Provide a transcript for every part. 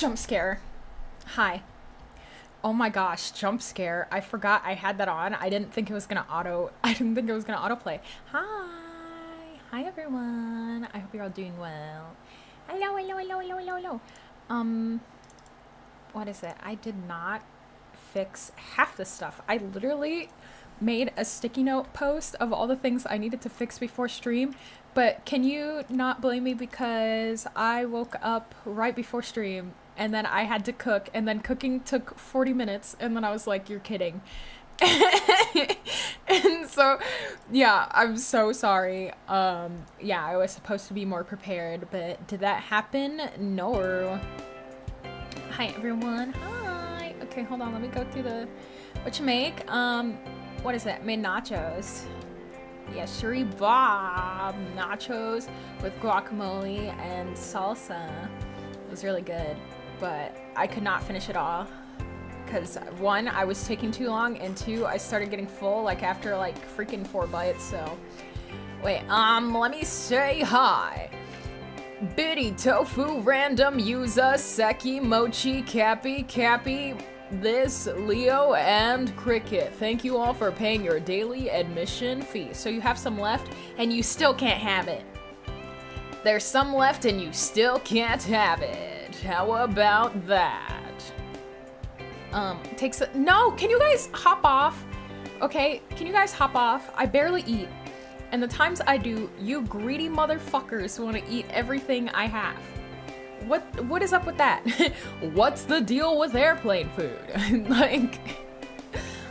Jump scare. Hi. Oh my gosh, jump scare. I forgot I had that on. I didn't think it was gonna autoplay. Hi everyone. I hope you're all doing well. Hello. What is it? I did not fix half the stuff. I literally made a sticky note post of all the things I needed to fix before stream, but can you not blame me because I woke up right before stream and then I had to cook, and then cooking took 40 minutes, and then I was like, you're kidding. And so, yeah, I'm so sorry. Yeah, I was supposed to be more prepared, but did that happen? No. Hi, everyone. Hi. Okay, hold on. Let me go through the... What you make? What is it? Made nachos. Yeah, Shuri Bob. Nachos with guacamole and salsa. It was really good, but I could not finish it all. Because one, I was taking too long, and two, I started getting full like after like freaking 4 bites. So wait, let me say hi. Biddy Tofu Random User Seki Mochi Cappy this Leo and Cricket. Thank you all for paying your daily admission fee. So you have some left and you still can't have it. There's some left and you still can't have it. How about that? No, can you guys hop off? Okay, can you guys hop off? I barely eat. And the times I do, you greedy motherfuckers want to eat everything I have. What is up with that? What's the deal with airplane food? Like,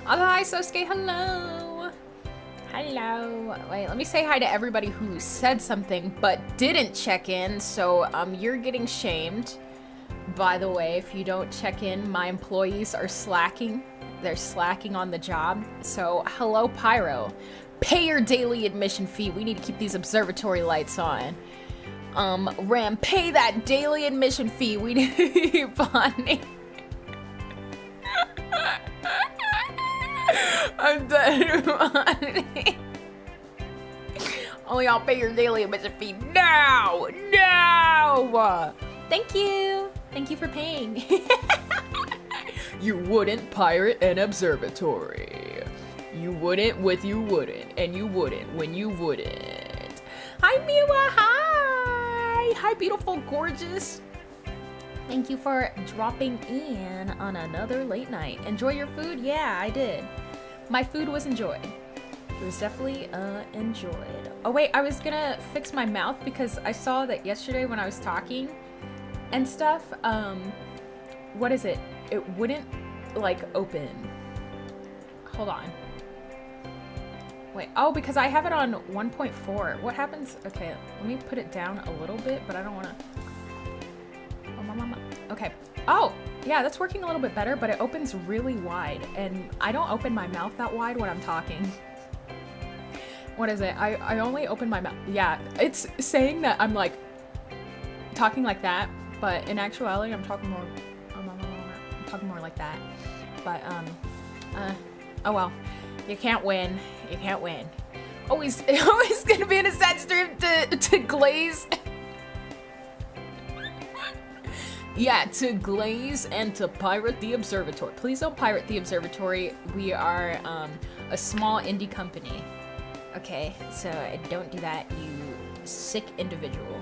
hi Sosuke, hello. Hello. Wait, let me say hi to everybody who said something but didn't check in. So, you're getting shamed. By the way, if you don't check in, my employees are slacking. They're slacking on the job. So, hello, Pyro. Pay your daily admission fee. We need to keep these observatory lights on. Ram, pay that daily admission fee. We need Bonnie. I'm done, Bonnie. Only I'll pay your daily admission fee now. No. Thank you. Thank you for paying. You wouldn't pirate an observatory. You wouldn't with you wouldn't, and you wouldn't when you wouldn't. Hi, Miwa, hi! Hi, beautiful, gorgeous. Thank you for dropping in on another late night. Enjoy your food? Yeah, I did. My food was enjoyed. It was definitely enjoyed. Oh wait, I was gonna fix my mouth because I saw that yesterday when I was talking and stuff, what is it? It wouldn't, like, open. Hold on. Wait, oh, because I have it on 1.4. What happens? Okay, let me put it down a little bit, but I don't want to... Oh, mama. Okay. Oh, yeah, that's working a little bit better, but it opens really wide, and I don't open my mouth that wide when I'm talking. What is it? I only open my mouth. Yeah, it's saying that I'm, like, talking like that, but in actuality, I'm talking more... I'm talking more like that. But, oh well. You can't win. You can't win. Always gonna be in a sad stream to glaze. Yeah, to glaze and to pirate the observatory. Please don't pirate the observatory. We are a small indie company. Okay, so don't do that, you sick individual.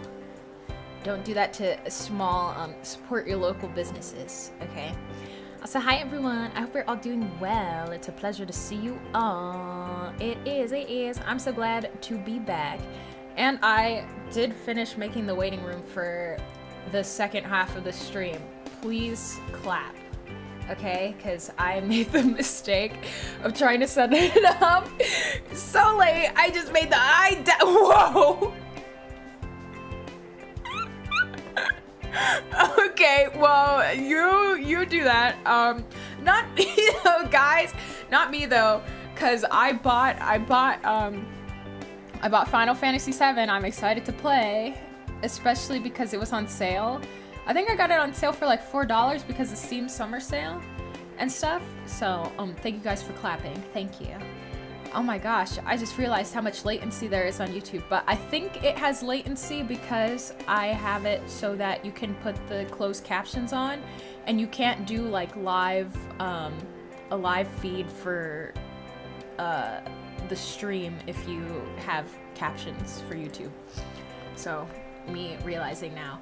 Don't do that to a small, support your local businesses, okay? Also, hi everyone, I hope you're all doing well. It's a pleasure to see you all. It is. I'm so glad to be back. And I did finish making the waiting room for the second half of the stream. Please clap, okay? Because I made the mistake of trying to set it up so late. I just made the whoa! Okay, well, you do that. Not me though, guys. Not me though, cause I bought Final Fantasy VII. I'm excited to play, especially because it was on sale. I think I got it on sale for like $4 because of Steam Summer Sale and stuff. So, thank you guys for clapping. Thank you. Oh my gosh, I just realized how much latency there is on YouTube, but I think it has latency because I have it so that you can put the closed captions on, and you can't do like live, a live feed for the stream if you have captions for YouTube. So, me realizing now.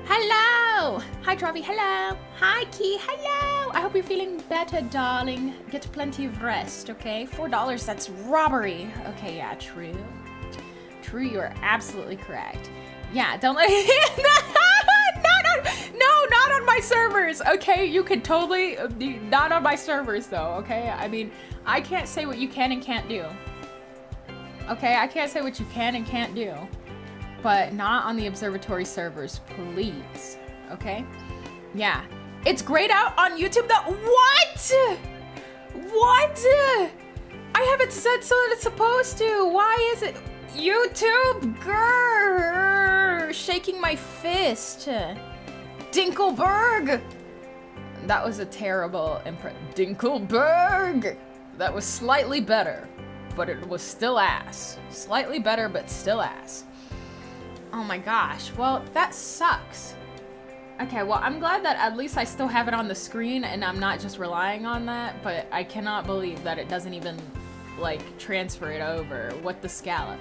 Hello! Hi, Travi. Hello. Hi, Key. Hello. I hope you're feeling better, darling. Get plenty of rest, okay? $4, that's robbery. Okay, yeah, true. True, you are absolutely correct. Yeah, don't let not on my servers, okay? You can totally, not on my servers, though, okay? I mean, I can't say what you can and can't do. Okay, I can't say what you can and can't do. But not on the Observatory servers, please. Okay? Yeah. It's grayed out on YouTube though. What? What? I have it set so that it's supposed to. Why is it? YouTube? Grrr. Shaking my fist. Dinkelberg. That was a terrible impression. Dinkelberg. That was slightly better, but it was still ass. Slightly better, but still ass. Oh my gosh, well, that sucks. Okay, well, I'm glad that at least I still have it on the screen and I'm not just relying on that, but I cannot believe that it doesn't even, like, transfer it over. What the scallop?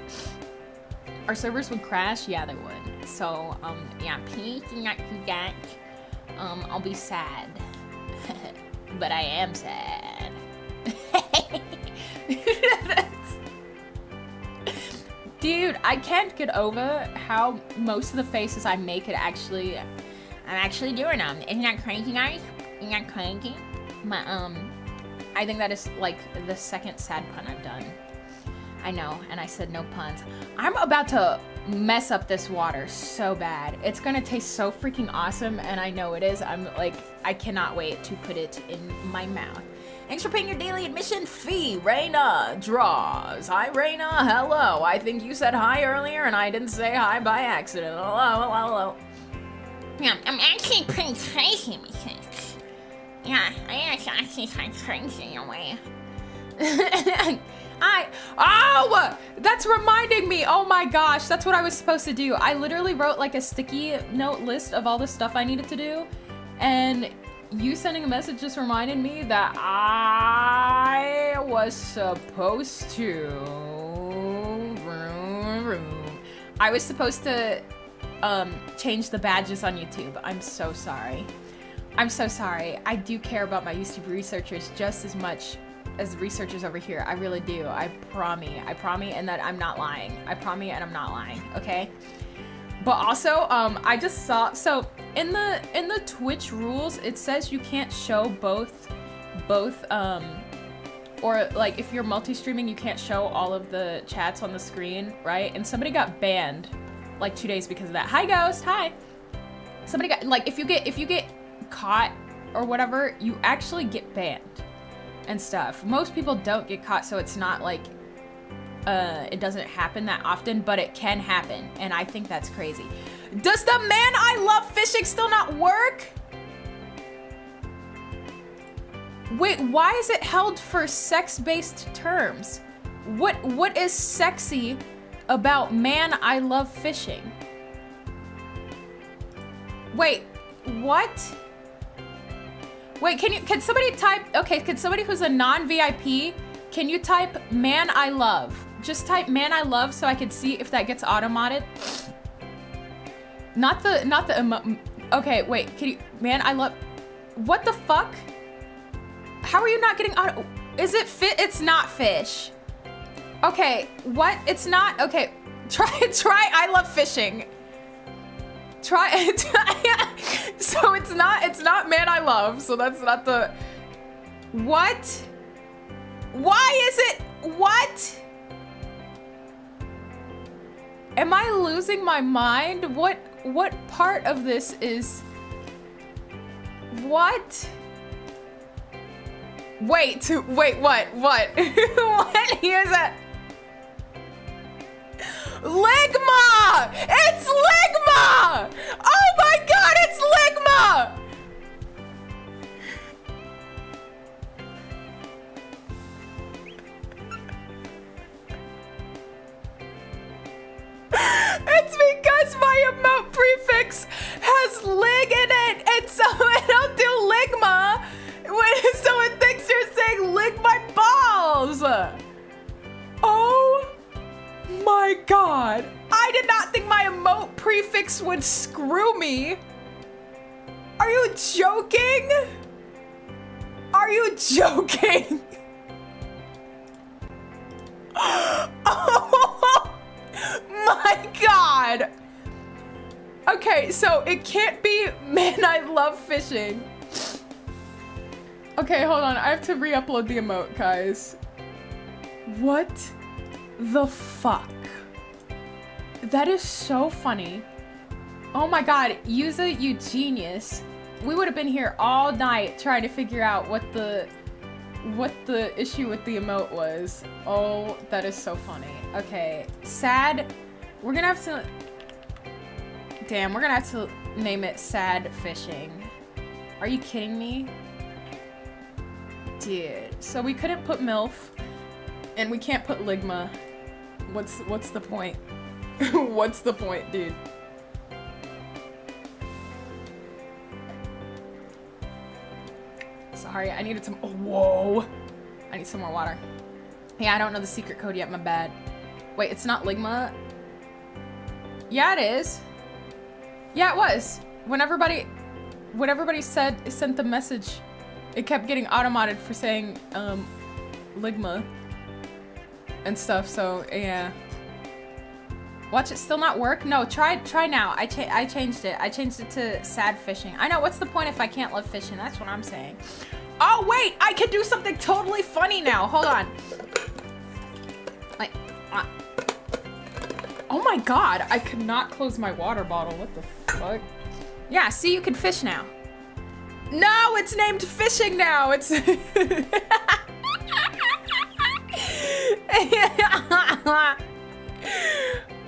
Our servers would crash? Yeah, they would. So, yeah, please do not do that. I'll be sad. But I am sad. Dude, I can't get over how most of the faces I make I'm actually doing them. Isn't that crazy, guys? Isn't that crazy? But, I think that is, like, the second sad pun I've done. I know, and I said no puns. I'm about to mess up this water so bad. It's gonna taste so freaking awesome, and I know it is. I cannot wait to put it in my mouth. Thanks for paying your daily admission fee, Raina Draws. Hi, Raina. Hello. I think you said hi earlier, and I didn't say hi by accident. Hello. Yeah, I'm actually pretty crazy because, yeah, I actually kind of crazy in a way. Oh, that's reminding me. Oh my gosh, that's what I was supposed to do. I literally wrote like a sticky note list of all the stuff I needed to do, and you sending a message just reminded me that I was supposed to I was supposed to change the badges on YouTube. I'm so sorry. I'm so sorry. I do care about my YouTube researchers just as much as the researchers over here. I really do. I promise, and that I'm not lying. I promise, and I'm not lying. Okay. But also, I just saw, so in the Twitch rules, it says you can't show both, or like if you're multi-streaming, you can't show all of the chats on the screen, right? And somebody got banned like 2 days because of that. Hi, Ghost. Hi. Somebody got, like, if you get caught or whatever, you actually get banned and stuff. Most people don't get caught, so it's not like it doesn't happen that often, but it can happen, and I think that's crazy. Does the man I love fishing still not work? Wait, why is it held for sex-based terms? What is sexy about man I love fishing? Wait, what? Wait, can somebody type, okay, can somebody who's a non-VIP, can you type man I love? Just type man I love so I can see if that gets auto-modded. Not the okay, wait, can you, man I love, what the fuck? How are you not getting auto, is it fit? It's not fish. Okay, what? It's not, okay, try I love fishing. Try, so it's not man I love, so that's not the, what? Why is it, what? Am I losing my mind? What part of this is, what? Wait, what? What is it? Ligma! It's Ligma! Oh my god, it's Ligma! has lig in it, and so it'll do ligma when someone thinks you're saying lig my balls. Oh my god. I did not think my emote prefix would screw me. Are you joking? Are you joking? Oh my god. Okay, so it can't be man, I love fishing. Okay, hold on. I have to re-upload the emote, guys. What the fuck? That is so funny. Oh my god, Yuza, you genius. We would have been here all night trying to figure out what the issue with the emote was. Oh, that is so funny. Okay, sad. We're gonna have to... Damn, we're gonna have to name it Sad Fishing. Are you kidding me? Dude, so we couldn't put MILF, and we can't put Ligma. What's the point? What's the point, dude? Sorry, I needed some... Oh, whoa! I need some more water. Yeah, I don't know the secret code yet, my bad. Wait, it's not Ligma? Yeah, it is. Yeah, it was. When everybody sent the message, it kept getting automated for saying, Ligma and stuff, so, yeah. Watch it still not work? No, try now. I changed it. I changed it to Sad Fishing. I know, what's the point if I can't love fishing? That's what I'm saying. Oh, wait! I can do something totally funny now. Hold on. Like, oh my god, I could not close my water bottle. What the fuck? Yeah, see, you can fish now. No, it's named Fishing now. It's...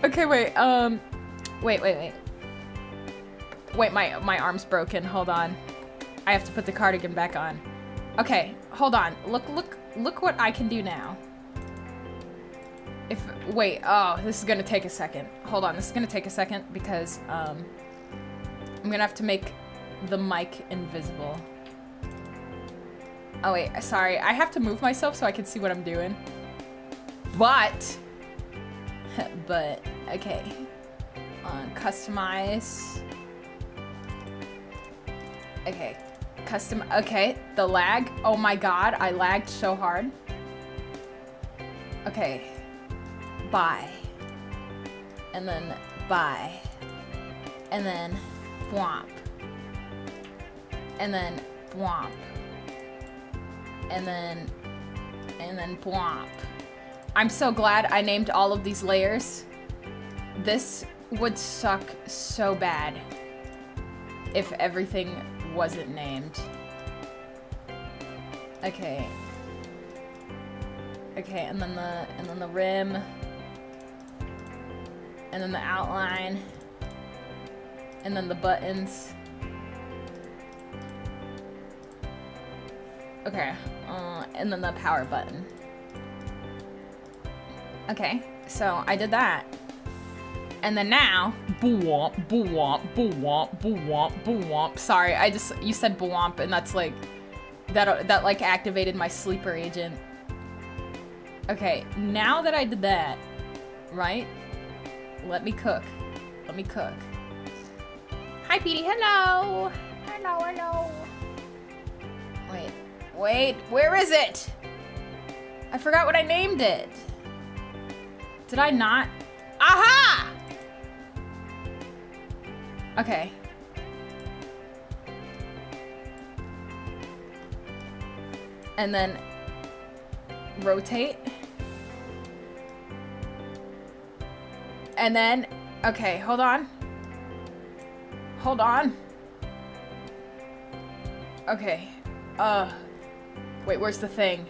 Okay, wait, wait, my arm's broken. Hold on. I have to put the cardigan back on. Okay, hold on. Look what I can do now. Wait, oh, this is gonna take a second. Hold on, this is gonna take a second because, I'm gonna have to make the mic invisible. Oh wait, sorry, I have to move myself so I can see what I'm doing. But, okay. Customize. Okay, okay, the lag. Oh my god, I lagged so hard. Okay. Buy. And then buy. And then bwomp. And then bwomp. And then bwomp. I'm so glad I named all of these layers. This would suck so bad if everything wasn't named. Okay. Okay, and then the rim. And then the outline. And then the buttons. Okay, and then the power button. Okay, so I did that. And then now, boo-womp, boo-womp, boo-womp, boo-womp, boo-womp. Sorry, you said boo-womp, and that's like, that like activated my sleeper agent. Okay, now that I did that, right? Let me cook. Let me cook. Hi, Petey, hello! Hello, hello. Wait, where is it? I forgot what I named it. Did I not? Aha! Okay. And then rotate. And then, okay, hold on. Hold on. Okay. Wait, where's the thing?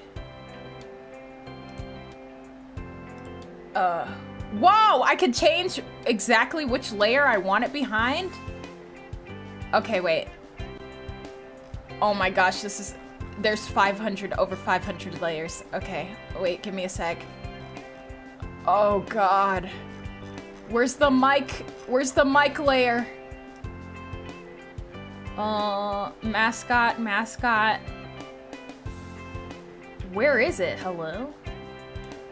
Whoa! I can change exactly which layer I want it behind? Okay, wait. Oh my gosh, there's over 500 layers. Okay, wait, give me a sec. Oh god. Where's the mic? Where's the mic layer? Mascot. Where is it? Hello?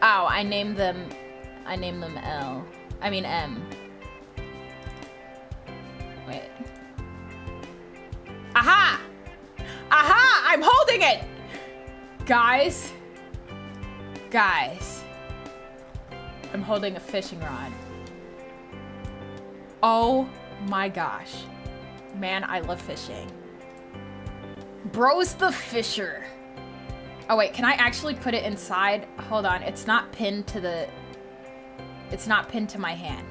Oh, I named them L. I mean M. Wait. Aha! Aha! I'm holding it! Guys. I'm holding a fishing rod. Oh my gosh. Man, I love fishing. Bro's the fisher. Oh wait, can I actually put it inside? Hold on, it's not pinned to my hand.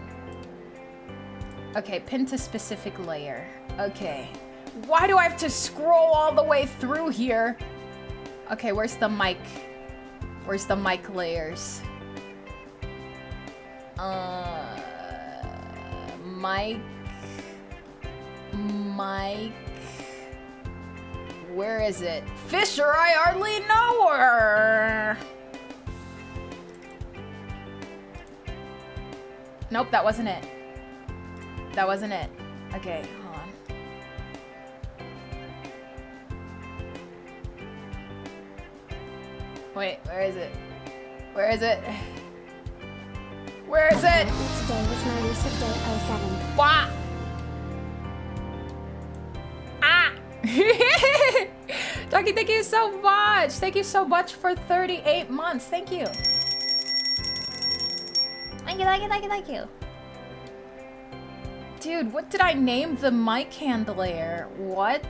Okay, pin to specific layer. Okay. Why do I have to scroll all the way through here? Okay, where's the mic? Where's the mic layers? Mic. Where is it? Fisher, I hardly know her. Nope, that wasn't it. That wasn't it. Okay, hold on. Wait, where is it? Where is it? Where is it? Today was my recent day 07. Wah! Ah! Ducky, thank you so much. Thank you so much for 38 months. Thank you. Thank you. Dude, what did I name the mic handler? What?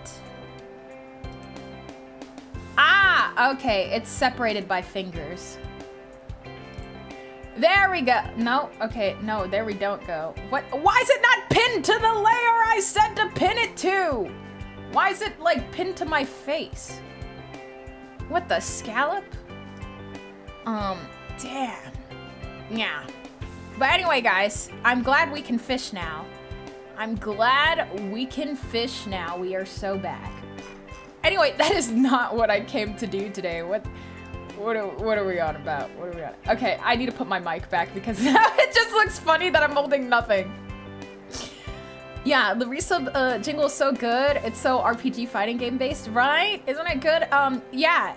Ah, okay. It's separated by fingers. There we go. No, okay, no, there we don't go. What? Why is it not pinned to the layer I said to pin it to? Why is it like pinned to my face? What the scallop? Damn. Yeah. But anyway, guys, I'm glad we can fish now. We are so back. Anyway, that is not what I came to do today. What are we on about? Okay, I need to put my mic back because now it just looks funny that I'm holding nothing. Yeah, the resub jingle is so good. It's so RPG fighting game based, right? Isn't it good? Yeah.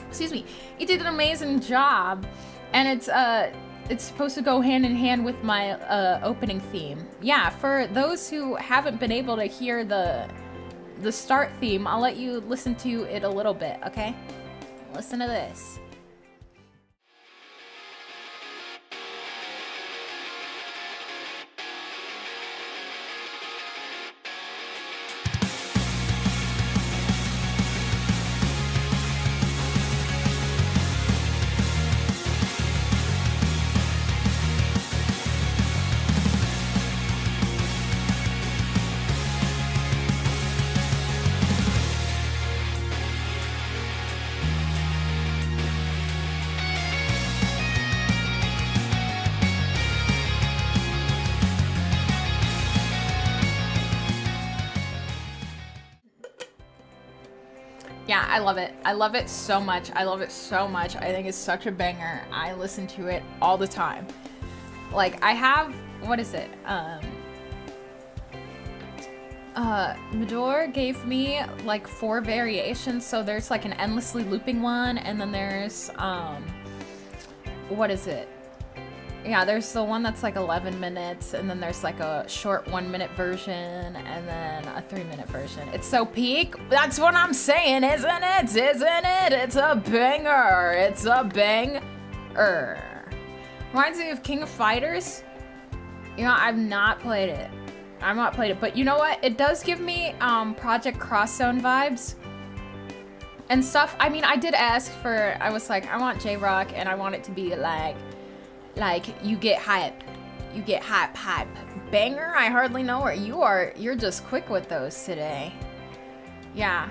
Excuse me. You did an amazing job, and it's supposed to go hand in hand with my opening theme. Yeah, for those who haven't been able to hear the start theme, I'll let you listen to it a little bit, okay? Listen to this. Yeah, I love it. I love it so much. I think it's such a banger. I listen to it all the time. Like, I have, what is it? Midor gave me like 4 variations. So there's like an endlessly looping one, and then there's, what is it? Yeah, there's the one that's like 11 minutes, and then there's like a short 1-minute version, and then a 3-minute version. It's so peak. That's what I'm saying, isn't it? It's a banger. It's a banger. Reminds me of King of Fighters. You know, I've not played it. But you know what? It does give me Project Cross Zone vibes and stuff. I mean, I did ask for, I was like, I want J-Rock, and I want it to be like you get hype. Banger, I hardly know where you are. You're just quick with those today. Yeah,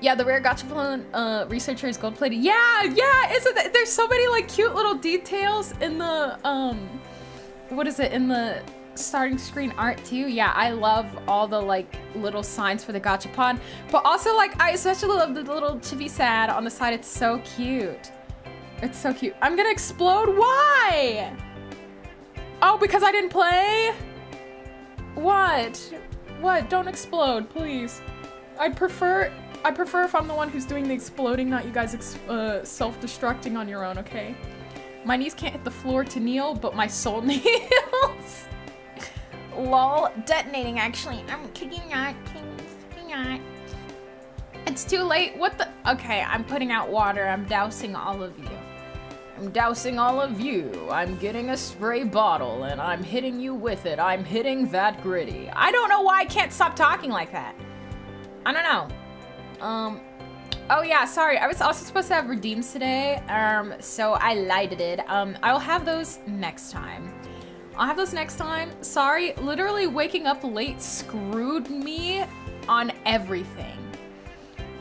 the rare gacha balloon researcher is gold plated. Yeah, isn't it? There's so many like cute little details in the what is it, in the starting screen art too. Yeah, I love all the like little signs for the gachapon, but also like I especially love the little chibi sad on the side. It's so cute. It's so cute. I'm gonna explode. Why? Oh, because I didn't play? What? What? Don't explode, please. I prefer if I'm the one who's doing the exploding, not you guys self-destructing on your own, okay? My knees can't hit the floor to kneel, but my soul kneels. Lol, detonating actually. Could you not, please? Could you not? It's too late. What the? Okay, I'm putting out water. I'm dousing all of you. I'm dousing all of you. I'm getting a spray bottle and I'm hitting you with it. I'm hitting that gritty. I don't know why I can't stop talking like that. I don't know. Oh yeah, sorry. I was also supposed to have redeems today. So I lighted it. I'll have those next time. I'll have those next time. Sorry, literally waking up late screwed me on everything.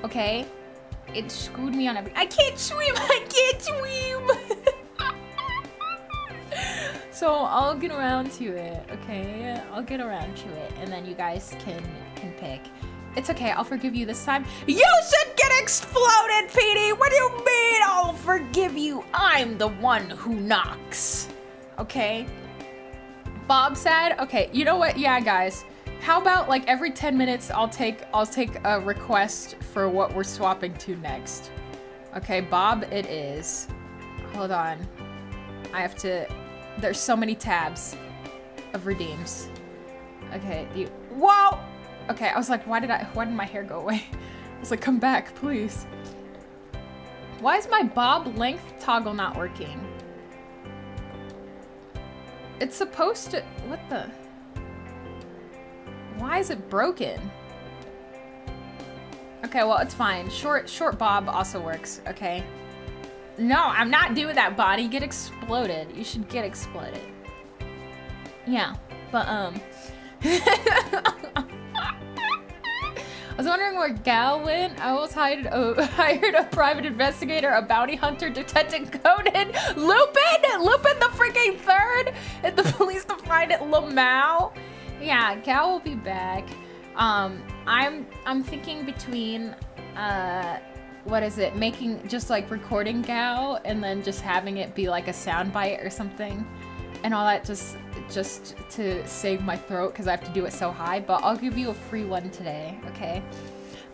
Okay? It screwed me on everything. I can't swim! I can't swim! So I'll get around to it, okay? I'll get around to it, and then you guys can pick. It's okay, I'll forgive you this time. You should get exploded, Petey! What do you mean I'll forgive you? I'm the one who knocks. Okay? Bob said, okay, you know what? Yeah, guys. How about like every 10 minutes I'll take a request for what we're swapping to next. Okay, Bob it is. Hold on. I have to, there's so many tabs of redeems. Okay, whoa! Okay, I was like, why did my hair go away? I was like, come back, please. Why is my Bob length toggle not working? It's supposed to, what the? Why is it broken? Okay, well, it's fine. Short Bob also works, okay? No, I'm not doing that, Bonnie. Get exploded. You should get exploded. Yeah, but, I was wondering where Gal went. I was hired a private investigator, a bounty hunter, Detective Conan, Lupin the freaking third, and the police to find it, Lamau. Yeah, Gal will be back. I'm thinking between, what is it? Making, just like recording Gal and then just having it be like a soundbite or something. And all that just to save my throat because I have to do it so high. But I'll give you a free one today, okay?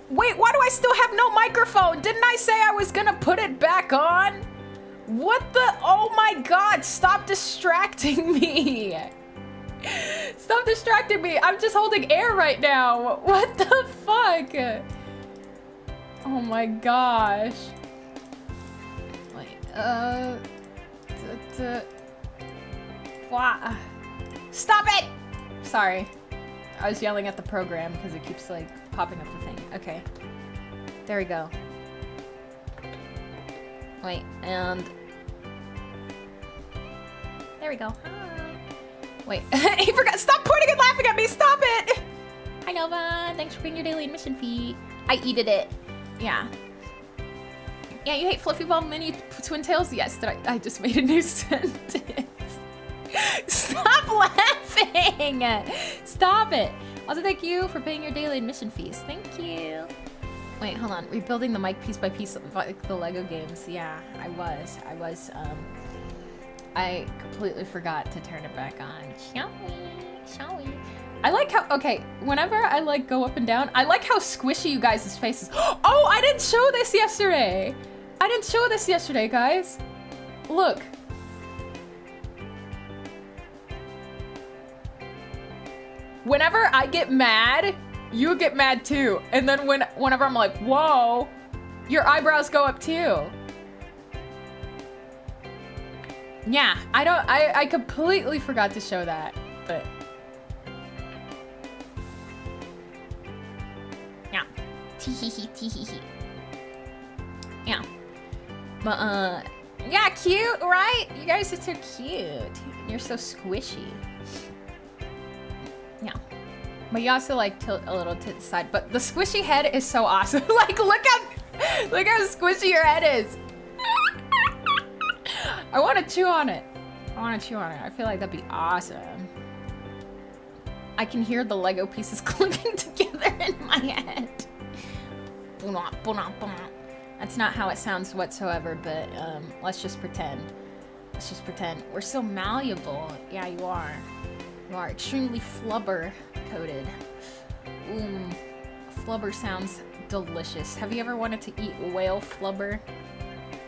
Wait, why do I still have no microphone? Didn't I say I was gonna put it back on? What the? Oh my God, stop distracting me. Stop distracting me. I'm just holding air right now. What the fuck? Oh my gosh. Wait, stop it! Sorry. I was yelling at the program because it keeps like popping up the thing. Okay. There we go. Wait, and there we go. Hi. Wait, he forgot. Stop pointing and laughing at me. Stop it. Hi, Nova. Thanks for paying your daily admission fee. I eated it. Yeah. Yeah, you hate Fluffy Ball Mini Twin Tails? Yes, I just made a new sentence. Stop laughing. Stop it. Also, thank you for paying your daily admission fees. Thank you. Wait, hold on. Rebuilding the mic piece by piece like the Lego games. Yeah, I was. I completely forgot to turn it back on. Shall we? I like how, okay, whenever I like go up and down, I like how squishy you guys' faces. Oh, I didn't show this yesterday. Guys. Look. Whenever I get mad, you get mad too. And then whenever I'm like, whoa, your eyebrows go up too. Yeah, I completely forgot to show that, but. Yeah. Tee-hee-hee. Yeah. But, yeah, cute, right? You guys are so cute. You're so squishy. Yeah. But you also like tilt a little to the side, but the squishy head is so awesome. Like, look how squishy your head is. I want to chew on it. I feel like that'd be awesome. I can hear the Lego pieces clinking together in my head. That's not how it sounds whatsoever, but let's just pretend. We're so malleable. Yeah, you are. You are extremely flubber coated. Flubber sounds delicious. Have you ever wanted to eat whale flubber?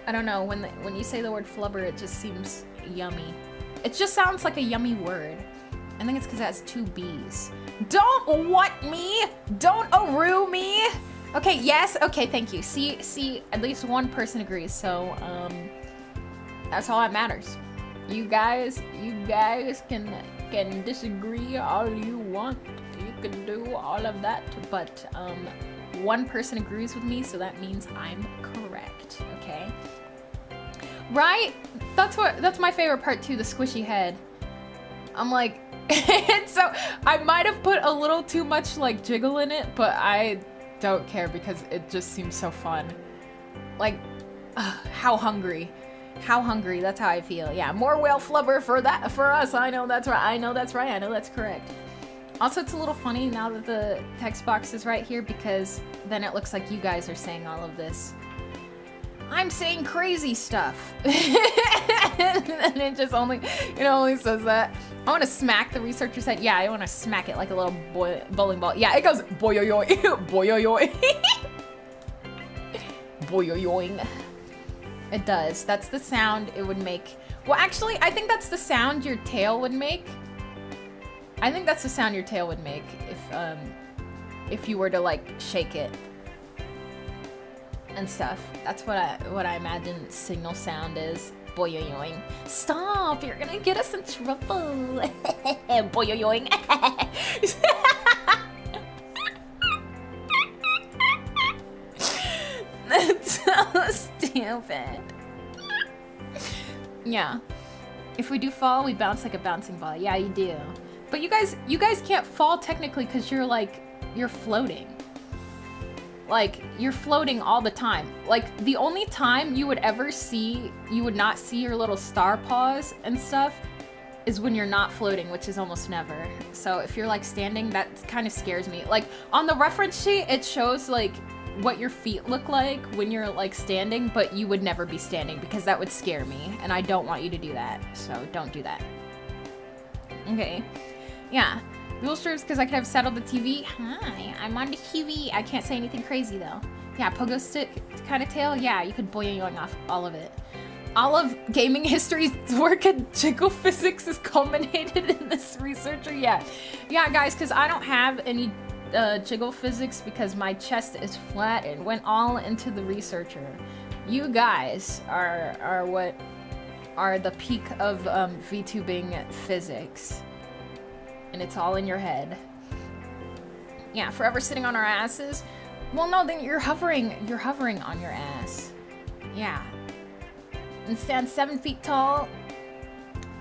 I don't know, when you say the word flubber, it just seems yummy. It just sounds like a yummy word. I think it's because it has 2 B's. Don't what me? Don't aroo me? Okay, yes, okay, thank you. See, at least one person agrees, so, that's all that matters. You guys can disagree all you want. You can do all of that, but, one person agrees with me, so that means I'm correct, okay? Right? That's my favorite part too, the squishy head. I'm like, so I might have put a little too much like jiggle in it, but I don't care because it just seems so fun. Like, how hungry, that's how I feel. Yeah, more whale flubber for us. I know that's right, I know that's correct. Also, it's a little funny now that the text box is right here because then it looks like you guys are saying all of this. I'm saying crazy stuff. And it only says that. I want to smack the researcher's head. Yeah, I want to smack it like a little bowling ball. Yeah, it goes boyoyoy, boyoyoy. Boyoyoing. It does. That's the sound it would make. Well, actually, I think that's the sound your tail would make. I think that's the sound your tail would make if you were to like shake it and stuff. That's what I imagine signal sound is. Boyoyoing. Stop! You're gonna get us in trouble. Boyoyoing. That's so stupid. Yeah. If we do fall, we bounce like a bouncing ball. Yeah, you do. But you guys can't fall technically because you're floating. Like, you're floating all the time. Like, the only time you would not see your little star paws and stuff is when you're not floating, which is almost never. So if you're like standing, that kind of scares me. Like, on the reference sheet, it shows like what your feet look like when you're like standing, but you would never be standing because that would scare me, and I don't want you to do that. So don't do that. Okay. Yeah. Boosters, because I could have settled the TV. Hi, I'm on the TV. I can't say anything crazy though. Yeah, pogo stick kind of tail. Yeah, you could boing off all of it. All of gaming history's work at jiggle physics is culminated in this researcher. Yeah, guys, because I don't have any jiggle physics because my chest is flat and went all into the researcher. You guys are what are the peak of VTubing physics. And it's all in your head. Yeah, forever sitting on our asses. Well, no, then you're hovering on your ass. Yeah. And stand 7 feet tall.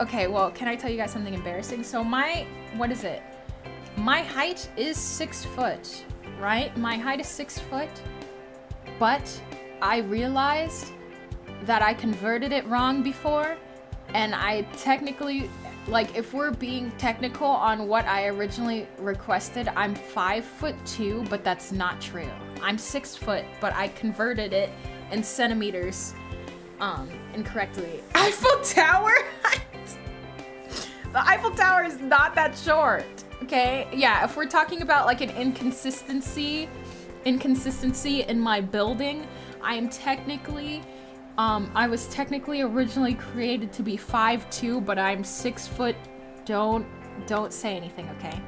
Okay, well, can I tell you guys something embarrassing? So my height is 6 foot, right? My height is 6 foot, but I realized that I converted it wrong before, and I technically, like, if we're being technical on what I originally requested, I'm 5'2", but that's not true. I'm 6 foot, but I converted it in centimeters, incorrectly. Eiffel Tower? The Eiffel Tower is not that short, okay? Yeah, if we're talking about like an inconsistency in my building, I am technically, I was technically originally created to be 5'2", but I'm 6 foot. Don't say anything, okay?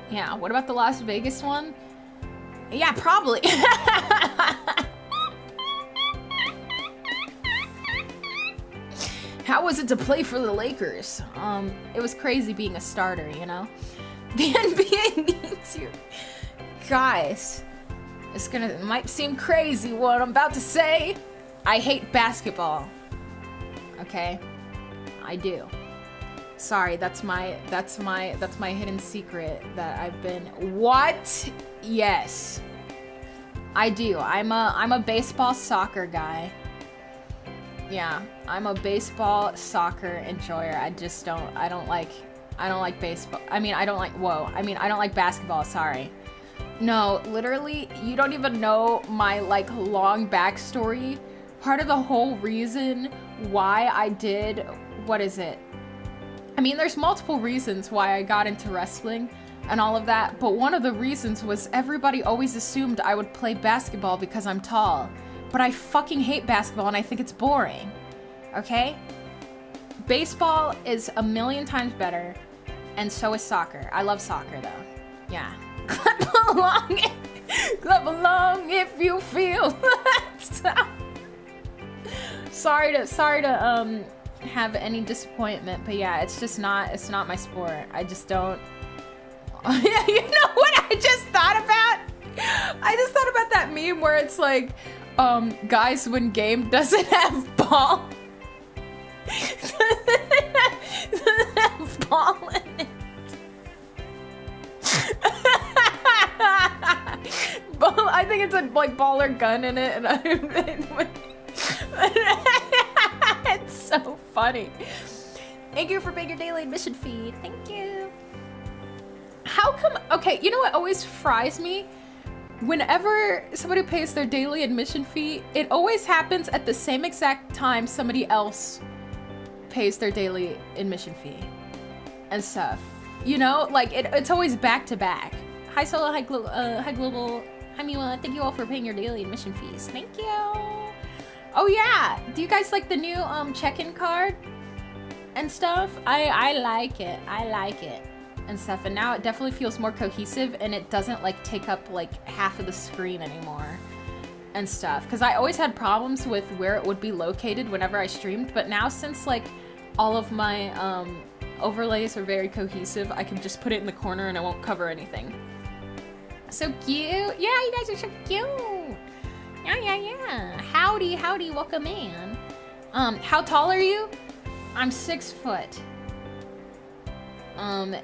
Yeah, what about the Las Vegas one? Yeah, probably. How was it to play for the Lakers? It was crazy being a starter, you know? The NBA needs you. Guys, it might seem crazy what I'm about to say. I hate basketball. Okay? I do. Sorry, that's my hidden secret that I've been. What? Yes. I do. I'm a baseball soccer guy. Yeah, I'm a baseball soccer enjoyer. I don't like baseball. I don't like basketball, sorry. No, literally, you don't even know my like long backstory. Part of the whole reason why I did, what is it? I mean, there's multiple reasons why I got into wrestling, and all of that, but one of the reasons was everybody always assumed I would play basketball because I'm tall. But I fucking hate basketball and I think it's boring. Okay? Baseball is a million times better, and so is soccer. I love soccer though. Yeah. Clap along. Clap along if you feel that. Sorry to have any disappointment, but yeah, it's not my sport. I just don't. Yeah, you know what I just thought about? I just thought about that meme where it's like, guys when game doesn't have ball. Doesn't have ball in it. I think it's a like ball or gun in it, and it's so funny. Thank you for paying your daily admission fee. Thank you. How come? Okay, you know what always fries me? Whenever somebody pays their daily admission fee, it always happens at the same exact time somebody else pays their daily admission fee and stuff. You know, like it's always back to back. Hi Solo, hi Global, hi Miwa, thank you all for paying your daily admission fees. Thank you. Oh yeah, do you guys like the new check-in card and stuff? I like it. I like it and stuff, and now it definitely feels more cohesive and it doesn't like take up like half of the screen anymore and stuff, because I always had problems with where it would be located whenever I streamed, but now since like all of my overlays are very cohesive, I can just put it in the corner and it won't cover anything. So cute. Yeah, you guys are so cute. Yeah. Howdy, welcome in. How tall are you? I'm 6 foot.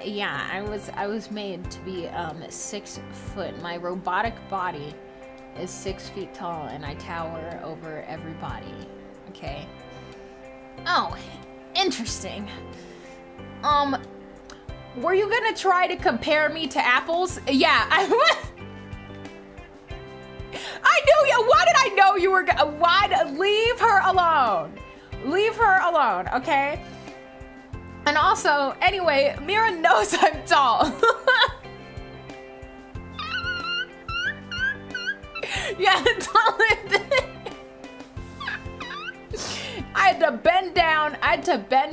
Yeah, I was made to be 6 foot. My robotic body is 6 feet tall and I tower over everybody. Okay. Oh, interesting. Were you gonna try to compare me to apples? Yeah, I knew you. Why did I know you were gonna? Leave her alone. Leave her alone, okay? And also, anyway, Mira knows I'm tall. Yeah, taller than. I had to bend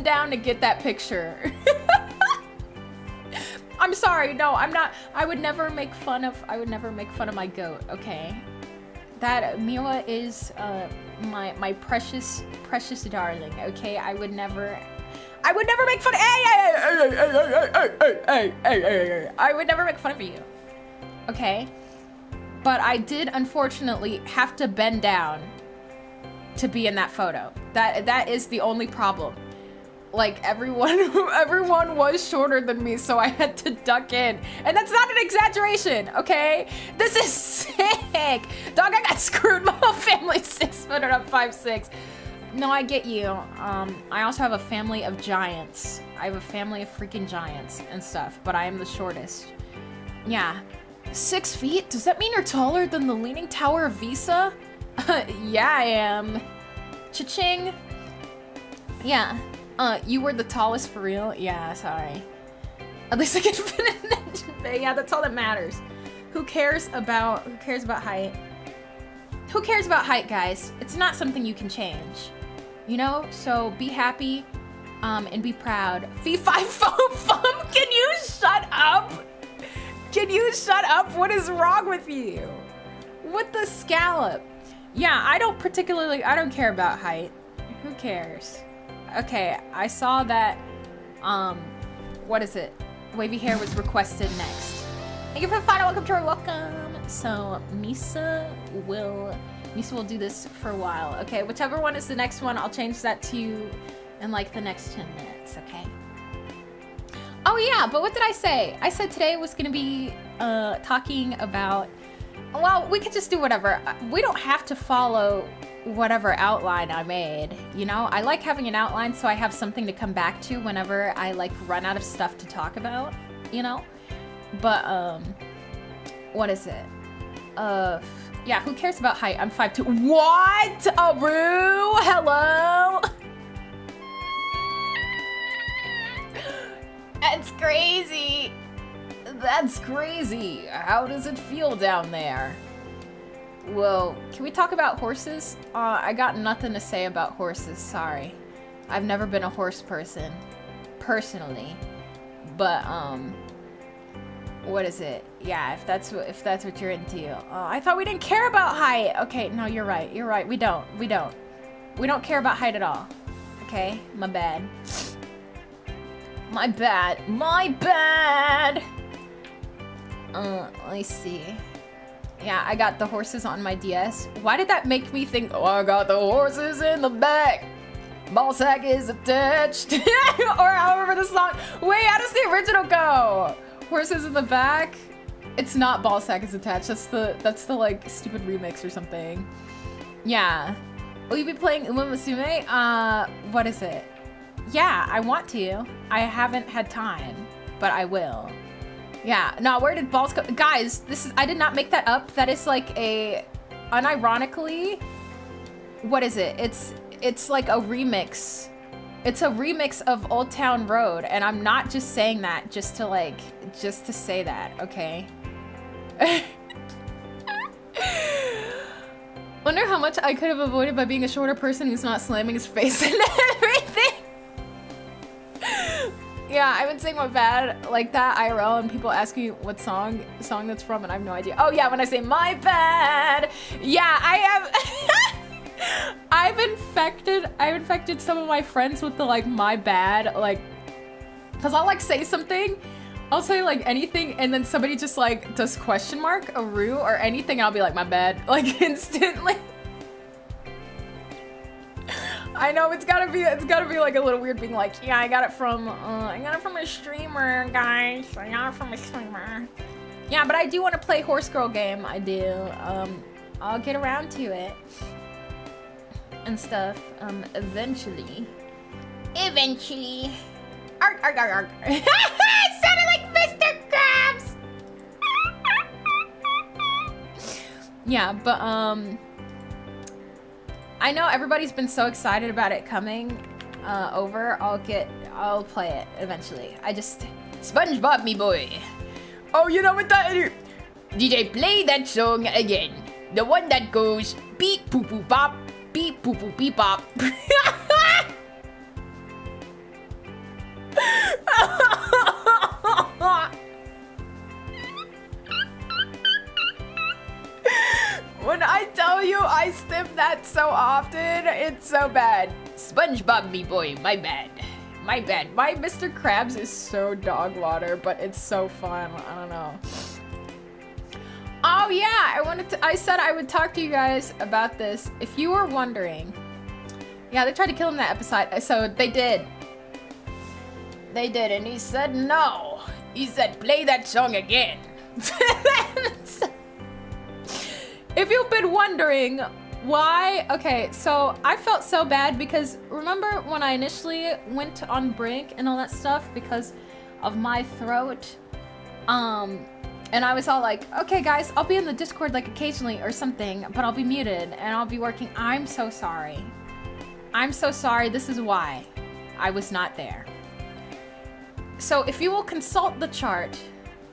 down to get that picture. I'm sorry, no, I'm not. I would never make fun of my goat, okay? That Mila is my precious darling, okay? I would never make fun of. Hey. I would never make fun of you, okay? But I did unfortunately have to bend down to be in that photo. That is the only problem. Like everyone was shorter than me, so I had to duck in. And that's not an exaggeration, okay? This is sick. Dog, I got screwed. My whole family's 6 foot and I'm 5'6". No, I get you. I also have a family of giants. I have a family of freaking giants and stuff, but I am the shortest. Yeah. 6 feet? Does that mean you're taller than the Leaning Tower of Visa? Yeah, I am. Cha-ching. Yeah. You were the tallest for real? Yeah, sorry. At least I can fit in that. Yeah, that's all that matters. Who cares about height? Who cares about height, guys? It's not something you can change. You know? So be happy, and be proud. Fee fi fum. Can you shut up? Can you shut up? What is wrong with you? What the scallop? Yeah, I don't care about height. Who cares? Okay, I saw that, what is it? Wavy hair was requested next. Thank you for the final welcome to our welcome. So Misa will do this for a while. Okay, whichever one is the next one, I'll change that to you in like the next 10 minutes, okay? Oh yeah, but what did I say? I said today was gonna be talking about, well, we could just do whatever. We don't have to follow whatever outline I made, you know? I like having an outline so I have something to come back to whenever I like run out of stuff to talk about, you know? But, what is it? Yeah, who cares about height? I'm 5'2". What? Aru? Hello? That's crazy. That's crazy. How does it feel down there? Well, can we talk about horses? I got nothing to say about horses, sorry. I've never been a horse person, personally. But, what is it? Yeah, if that's what you're into. I thought we didn't care about height. Okay, no, you're right. We don't care about height at all. Okay, my bad. My bad. Let me see. Yeah, I got the horses on my DS. Why did that make me think, oh, I got the horses in the back. Ball sack is attached. Or however the song. Wait, how does the original go? Horses in the back? It's not ball sack is attached. That's the like stupid remix or something. Yeah. Will you be playing Uma Musume? What is it? Yeah, I want to. I haven't had time, but I will. Yeah. No, where did balls go? Guys, I did not make that up. That is like unironically, what is it? It's like a remix. It's a remix of Old Town Road, and I'm not just saying that just to say that, okay? Wonder how much I could have avoided by being a shorter person who's not slamming his face and everything. Yeah, I've been saying my bad like that IRL, and people ask me what song that's from, and I have no idea. Oh yeah, when I say my bad. Yeah, I have. I've infected some of my friends with the like my bad, like, cause I'll like say something, I'll say like anything, and then somebody just like does question mark, a rue, or anything, and I'll be like my bad, like instantly. I know it's gotta be like a little weird being like, yeah, I got it from a streamer, guys. I got it from a streamer. Yeah, but I do want to play Horse Girl game. I do. I'll get around to it and stuff. Eventually. Eventually. Arg, arg, arg, arg. It sounded like Mr. Krabs. Yeah, but I know everybody's been so excited about it coming over. I'll play it eventually. SpongeBob, me boy. Oh, you know what that is? DJ, play that song again. The one that goes beep poo poo pop, beep poo poo beep pop. When I tell you I stim that so often, it's so bad. SpongeBob, me boy, my bad. My bad. My Mr. Krabs is so dog water, but it's so fun. I don't know. Oh yeah, I said I would talk to you guys about this. If you were wondering. Yeah, they tried to kill him that episode, so they did. They did, and he said no. He said, play that song again. If you've been wondering why, okay, so I felt so bad because remember when I initially went on Brink and all that stuff because of my throat? And I was all like, okay guys, I'll be in the Discord like occasionally or something, but I'll be muted and I'll be working. I'm so sorry. I'm so sorry. This is why I was not there. So if you will consult the chart,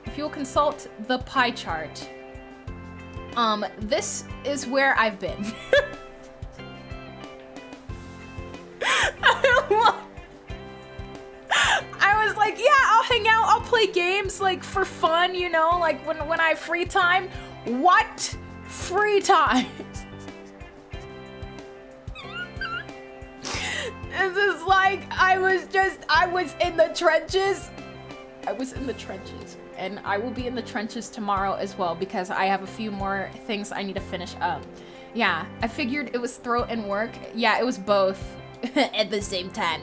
if you will consult the pie chart, this is where I've been. I was like, yeah, I'll hang out, I'll play games, like, for fun, you know, like, when I have free time. What? Free time? This is like, I was in the trenches. I was in the trenches. And I will be in the trenches tomorrow as well because I have a few more things I need to finish up. Yeah, I figured it was throat and work. Yeah, it was both at the same time.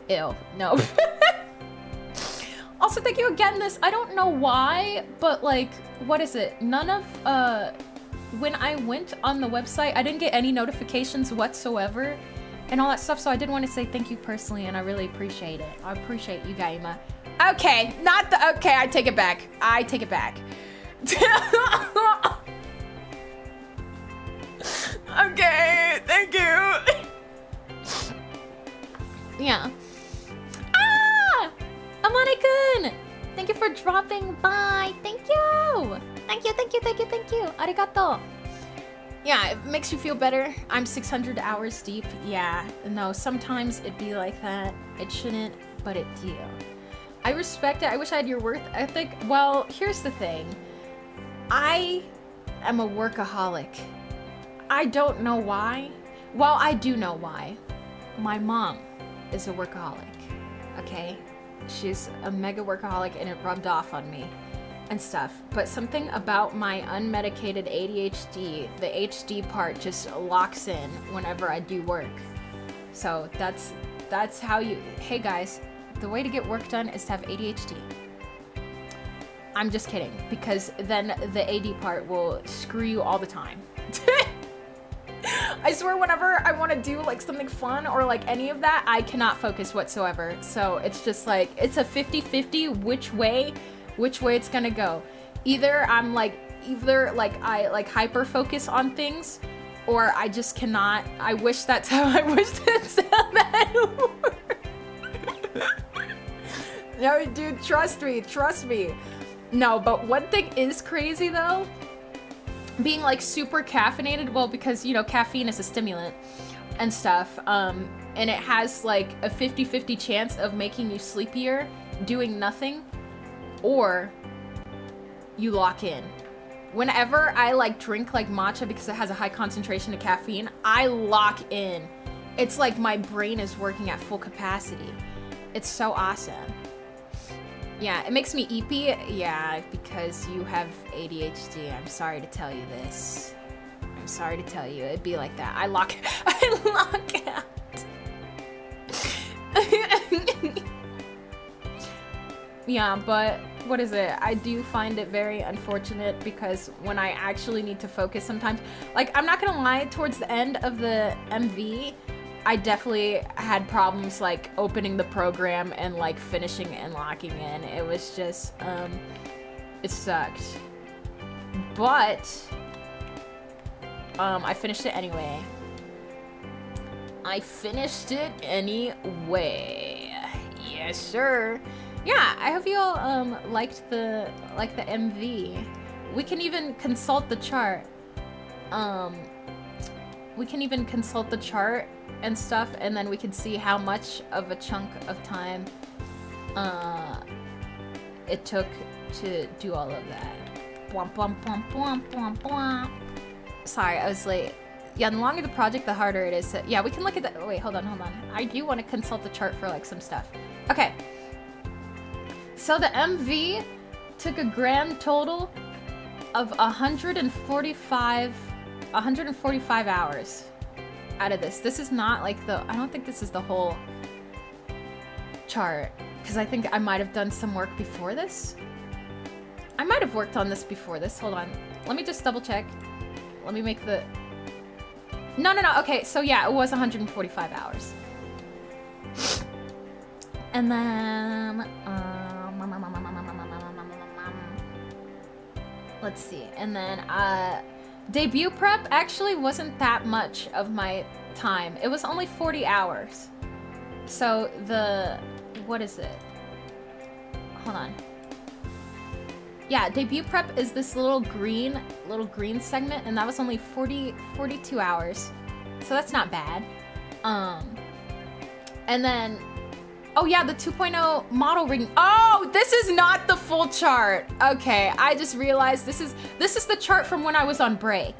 Ew, no. Also, thank you again, I don't know why, but like, what is it? None of, when I went on the website, I didn't get any notifications whatsoever and all that stuff, so I did want to say thank you personally, and I really appreciate it. I appreciate you, Gaima. Okay, okay, I take it back. I take it back. Okay, thank you. Yeah. Ah! Amane-kun! Thank you for dropping by. Thank you. Thank you, thank you, thank you, thank you. Arigato. Yeah, it makes you feel better. I'm 600 hours deep. Yeah, no, sometimes it'd be like that. It shouldn't, but it do. I respect it. I wish I had your work ethic. Well, here's the thing. I am a workaholic. I don't know why. Well, I do know why. My mom is a workaholic, okay? She's a mega workaholic and it rubbed off on me and stuff. But something about my unmedicated ADHD, the HD part just locks in whenever I do work. So that's how you, hey guys, the way to get work done is to have ADHD. I'm just kidding, because then the AD part will screw you all the time. I swear whenever I want to do like something fun or like any of that, I cannot focus whatsoever. So it's just like, it's a 50-50 which way it's gonna go. Either I like hyper focus on things, or I just cannot. I wish that's how that worked. No, dude, trust me. No, but one thing is crazy though. Being like super caffeinated, well, because you know caffeine is a stimulant and stuff, and it has like a 50-50 chance of making you sleepier doing nothing, or you lock in. Whenever I like drink like matcha because it has a high concentration of caffeine, I lock in. It's like my brain is working at full capacity. It's so awesome. Yeah, it makes me eepy. Yeah, because you have ADHD. I'm sorry to tell you this. I'm sorry to tell you. It'd be like that. I lock out. Yeah, but what is it? I do find it very unfortunate because when I actually need to focus sometimes, like I'm not gonna lie, towards the end of the MV, I definitely had problems like opening the program and like finishing and locking in. It was just, it sucked. But, I finished it anyway. Yes, sir. Yeah, I hope you all liked the MV. We can even consult the chart. We can even consult the chart and stuff, and then we can see how much of a chunk of time it took to do all of that. Bwomp, bwomp, bwomp, bwomp, bwomp, bwomp. Sorry, I was late. Yeah, the longer the project, the harder it is to, yeah, we can look at that. Wait, hold on. I do want to consult the chart for like some stuff. Okay. So the MV took a grand total of 145 hours out of this. This is not like I don't think this is the whole chart, because I think I might have done some work before this. I might have worked on this before this. Hold on. Let me just double check. Let me make the... No. Okay, so yeah, it was 145 hours. And then... let's see. And then, debut prep actually wasn't that much of my time. It was only 40 hours. So what is it? Hold on. Yeah, debut prep is this little green segment, and that was only 42 hours. So that's not bad. And then, oh yeah, the 2.0 model ring. Oh, this is not the full chart. Okay, I just realized this is the chart from when I was on break.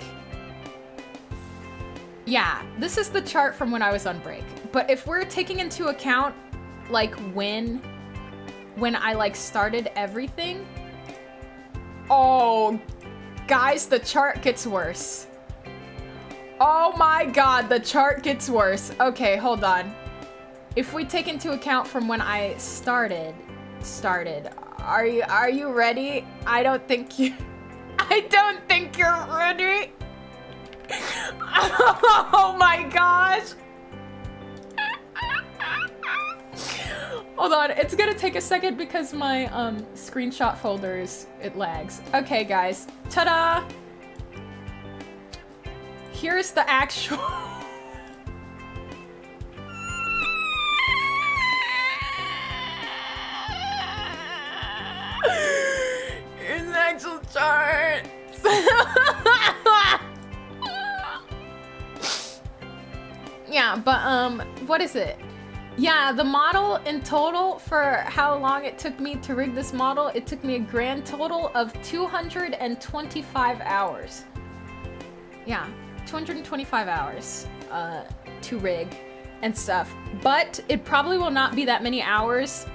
Yeah, this is the chart from when I was on break. But if we're taking into account like when I like started everything, oh guys, the chart gets worse. Oh my god, the chart gets worse. Okay, hold on. If we take into account from when I started, are you ready? I don't think you're ready. Oh my gosh. Hold on, it's gonna take a second because my screenshot folders, it lags. Okay guys, ta-da! Here's the actual... But what is it? Yeah, the model in total, for how long it took me to rig this model, it took me a grand total of 225 hours. Yeah, 225 hours to rig and stuff. But it probably will not be that many hours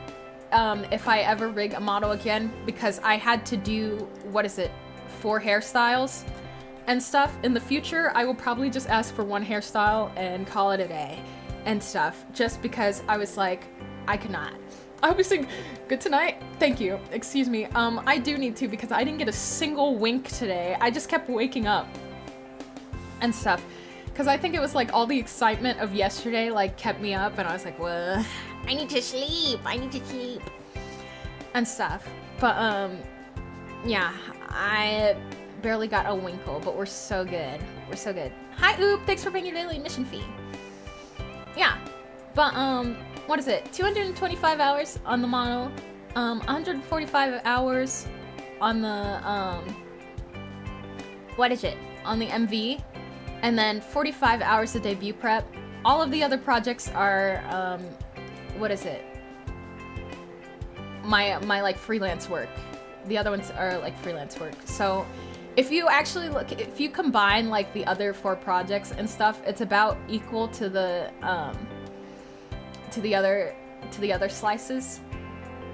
if I ever rig a model again, because I had to do, what is it, 4 hairstyles and stuff. In the future, I will probably just ask for 1 hairstyle and call it a day and stuff, just because I was like, I could not. I hope you sing good tonight. Thank you. Excuse me. I do need to, because I didn't get a single wink today. I just kept waking up and stuff, because I think it was like all the excitement of yesterday like kept me up, and I was like, well, I need to sleep. I need to sleep. and stuff. But yeah, I barely got a winkle, but we're so good. We're so good. Hi Oop, thanks for paying your daily admission fee. Yeah, but what is it? 225 hours on the model, 145 hours on the what is it? On the MV, and then 45 hours of debut prep. All of the other projects are what is it? My like freelance work. The other ones are like freelance work. So if you actually look, if you combine like the other 4 projects and stuff, it's about equal to the other slices,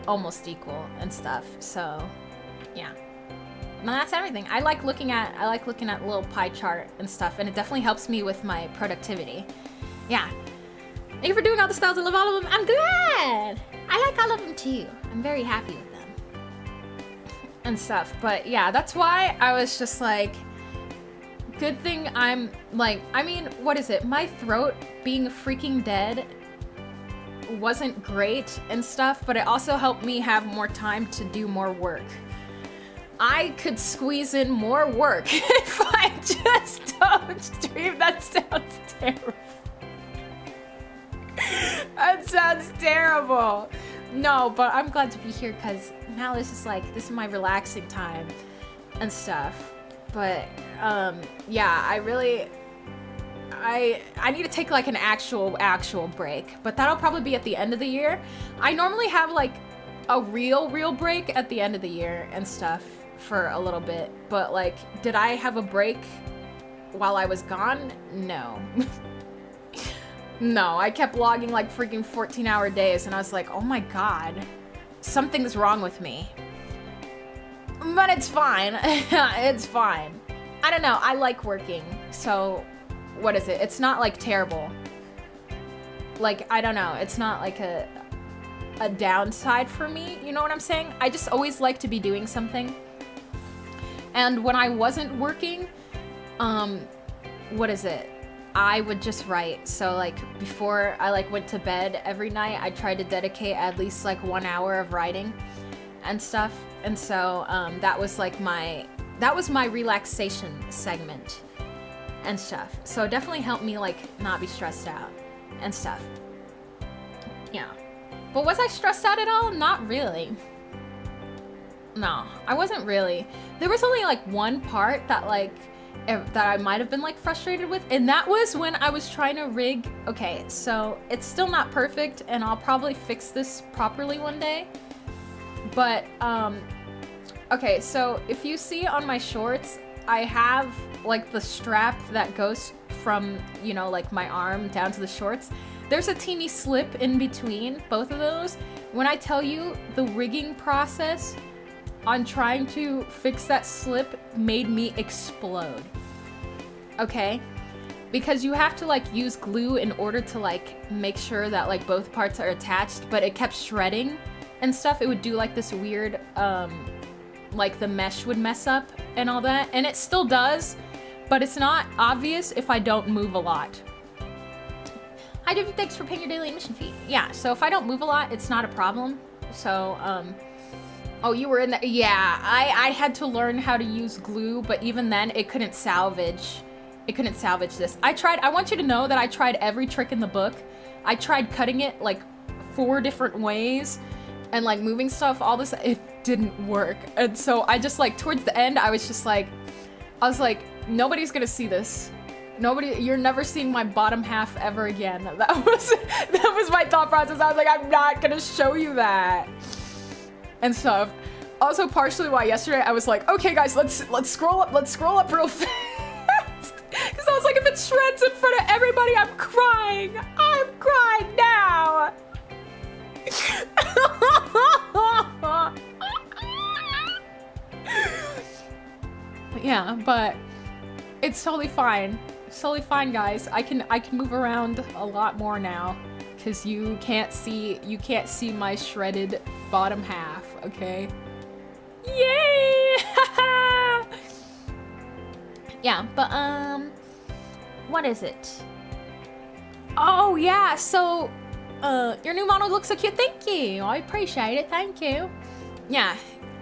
almost equal and stuff. So yeah, and that's everything. I like looking at a little pie chart and stuff, and it definitely helps me with my productivity. Yeah, thank you for doing all the styles. I love all of them. I'm glad. I like all of them too. I'm very happy with them and stuff. But yeah, that's why I was just like, good thing I'm like, I mean, what is it? My throat being freaking dead wasn't great and stuff, but it also helped me have more time to do more work. I could squeeze in more work if I just don't stream. That sounds terrible. That sounds terrible. No, but I'm glad to be here, because now this is like, this is my relaxing time and stuff. But yeah, I need to take like an actual break, but that'll probably be at the end of the year. I normally have like a real break at the end of the year and stuff for a little bit, but like, did I have a break while I was gone? No. No, I kept logging like freaking 14-hour days, and I was like, oh my god, something's wrong with me. But it's fine. It's fine. I don't know, I like working, so what is it? It's not like terrible. Like, I don't know, it's not like a downside for me, you know what I'm saying? I just always like to be doing something. And when I wasn't working, what is it? I would just write. So like before I like went to bed every night, I tried to dedicate at least like 1 hour of writing and stuff. And so that was my relaxation segment and stuff. So it definitely helped me like not be stressed out and stuff. Yeah. But was I stressed out at all? Not really. No, I wasn't really. There was only like one part that like that I might have been like frustrated with, and that was when I was trying to rig. Okay, so it's still not perfect, and I'll probably fix this properly one day. But okay, so if you see on my shorts, I have like the strap that goes from, you know, like my arm down to the shorts. There's a teeny slip in between both of those. When I tell you the rigging process on trying to fix that slip made me explode. Okay? Because you have to like use glue in order to like make sure that like both parts are attached, but it kept shredding and stuff. It would do like this weird, like the mesh would mess up and all that. And it still does, but it's not obvious if I don't move a lot. Hi David, thanks for paying your daily admission fee. Yeah, so if I don't move a lot, it's not a problem. So, oh, you were in there. Yeah, I had to learn how to use glue, but even then it couldn't salvage. It couldn't salvage this. I want you to know that I tried every trick in the book. I tried cutting it like 4 different ways and like moving stuff, all this, it didn't work. And so I just like, towards the end, I was like, nobody's gonna see this. You're never seeing my bottom half ever again. That was my thought process. I was like, I'm not gonna show you that. And stuff. Also, partially why yesterday I was like, okay guys, let's scroll up real fast. Because I was like, if it shreds in front of everybody, I'm crying now. Yeah, but it's totally fine. It's totally fine, guys. I can move around a lot more now because you can't see my shredded bottom half, okay? Yay! Yeah, but what is it? Oh yeah, so your new model looks so cute. Thank you. I appreciate it. Thank you. Yeah,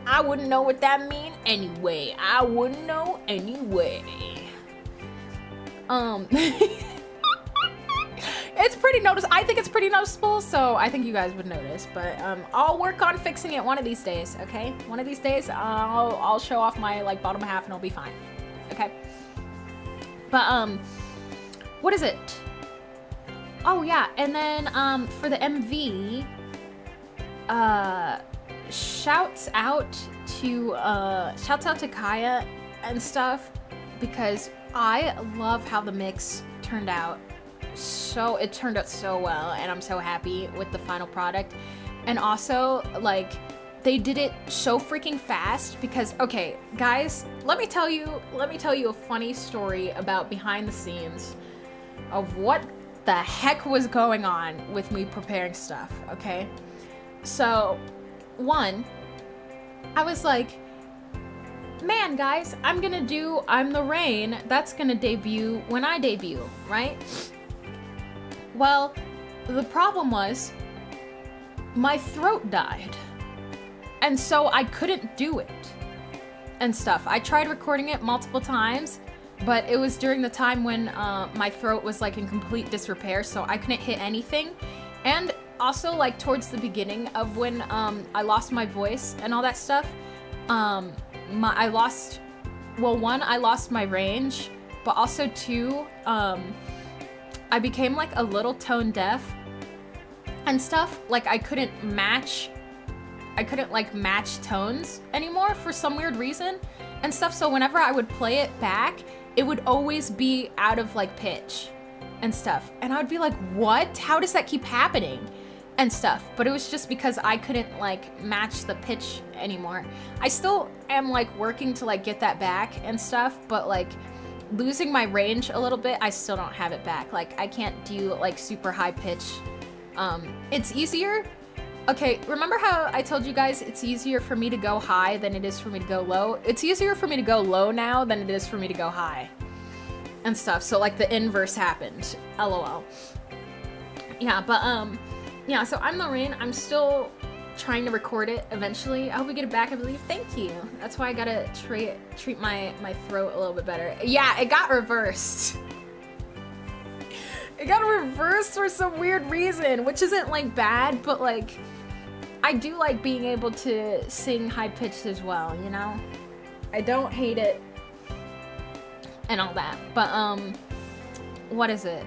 I wouldn't know what that mean anyway. I wouldn't know anyway. It's pretty I think it's pretty noticeable, so I think you guys would notice, but I'll work on fixing it one of these days, okay? One of these days, I'll show off my like bottom half and it'll be fine, okay? But what is it? Oh yeah, and then for the MV, shouts out to Kaya and stuff, because I love how the mix turned out. It turned out so well, and I'm so happy with the final product. And also, like, they did it so freaking fast because, okay, guys, let me tell you a funny story about behind the scenes of what the heck was going on with me preparing stuff, okay? So, one, I was like, man, guys, I'm the Rain. That's gonna debut when I debut, right? Well, the problem was my throat died. And so I couldn't do it and stuff. I tried recording it multiple times, but it was during the time when my throat was like in complete disrepair, so I couldn't hit anything. And also like towards the beginning of when I lost my voice and all that stuff, I lost my range, but also two, I became like a little tone deaf and stuff. Like I couldn't like match tones anymore for some weird reason and stuff. So whenever I would play it back, it would always be out of like pitch and stuff. And I would be like, what? How does that keep happening? And stuff. But it was just because I couldn't like match the pitch anymore. I still am like working to like get that back and stuff, but like losing my range a little bit, I still don't have it back. Like I can't do like super high pitch. It's easier. Okay, remember how I told you guys it's easier for me to go high than it is for me to go low? It's easier for me to go low now than it is for me to go high and stuff. So like the inverse happened. LOL. Yeah, but yeah, so I'm the Rain. I'm still trying to record it eventually. I hope we get it back, I believe. Thank you. That's why I gotta treat my throat a little bit better. Yeah, it got reversed. It got reversed for some weird reason, which isn't like bad, but like I do like being able to sing high pitched as well, you know? I don't hate it and all that. But what is it?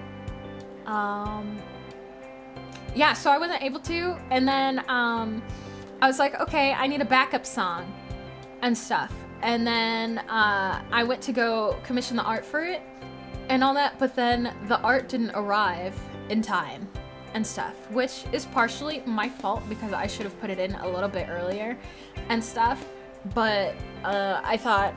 Yeah, so I wasn't able to, and then I was like, okay, I need a backup song and stuff. And then I went to go commission the art for it and all that, but then the art didn't arrive in time and stuff, which is partially my fault because I should have put it in a little bit earlier and stuff, but I thought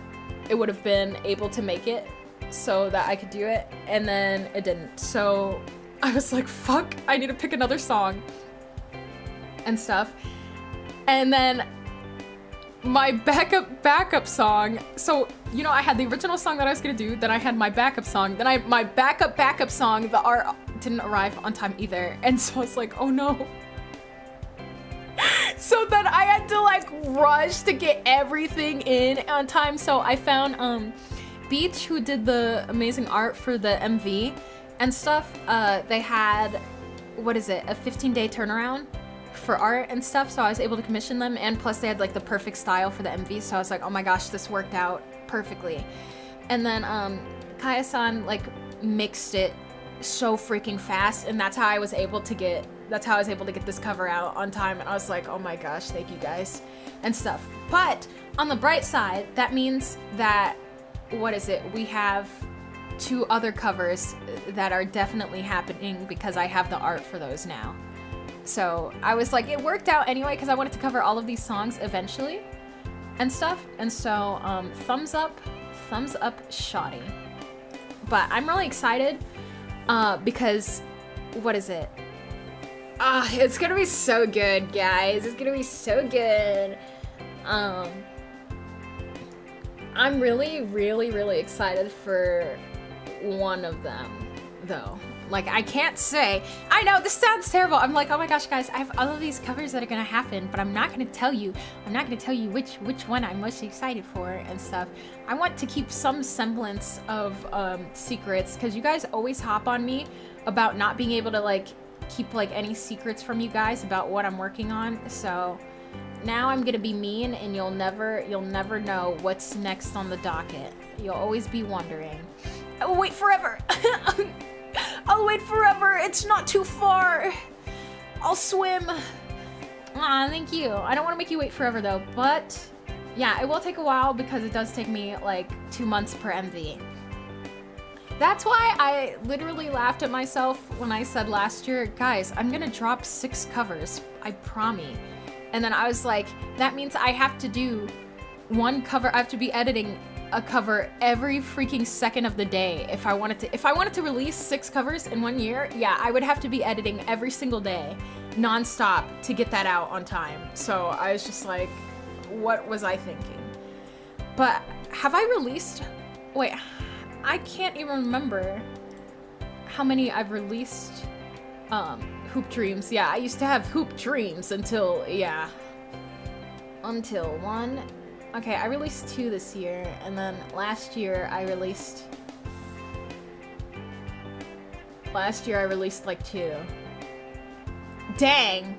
it would have been able to make it so that I could do it, and then it didn't. So I was like, fuck, I need to pick another song and stuff. And then my backup song, so, you know, I had the original song that I was gonna do, then I had my backup song, then my backup song, the art didn't arrive on time either. And so I was like, oh no. So then I had to like rush to get everything in on time. So I found Beach, who did the amazing art for the MV and stuff. They had, what is it, a 15-day turnaround for art and stuff, so I was able to commission them, and plus they had like the perfect style for the MV, so I was like, oh my gosh, this worked out perfectly. And then Kaya-san like mixed it so freaking fast, and that's how I was able to get this cover out on time. And I was like, oh my gosh, thank you guys and stuff. But on the bright side, that means that, what is it, we have 2 other covers that are definitely happening because I have the art for those now. So I was like, it worked out anyway because I wanted to cover all of these songs eventually and stuff. And so thumbs up shoddy. But I'm really excited because, what is it? It's gonna be so good, guys. It's gonna be so good. I'm really, really, really excited for one of them, though. Like, I can't say. I know, this sounds terrible. I'm like, oh my gosh, guys, I have all of these covers that are gonna happen, but I'm not gonna tell you. I'm not gonna tell you which one I'm most excited for and stuff. I want to keep some semblance of secrets, because you guys always hop on me about not being able to, like, keep, like, any secrets from you guys about what I'm working on. So now I'm gonna be mean, and you'll never know what's next on the docket. You'll always be wondering. I will wait forever. I'll wait forever. It's not too far. I'll swim. Aw, thank you. I don't want to make you wait forever though, but yeah, it will take a while because it does take me like 2 months per MV. That's why I literally laughed at myself when I said last year, guys, I'm gonna drop 6 covers, I promise. And then I was like, that means I have to do 1 cover. I have to be editing a cover every freaking second of the day if I wanted to release 6 covers in 1 year. Yeah, I would have to be editing every single day non-stop to get that out on time. So I was just like, what was I thinking? But have I released, wait, I can't even remember how many I've released. Hoop Dreams. Yeah, I used to have Hoop Dreams until 1. Okay, I released 2 this year, and then last year I released like 2. Dang.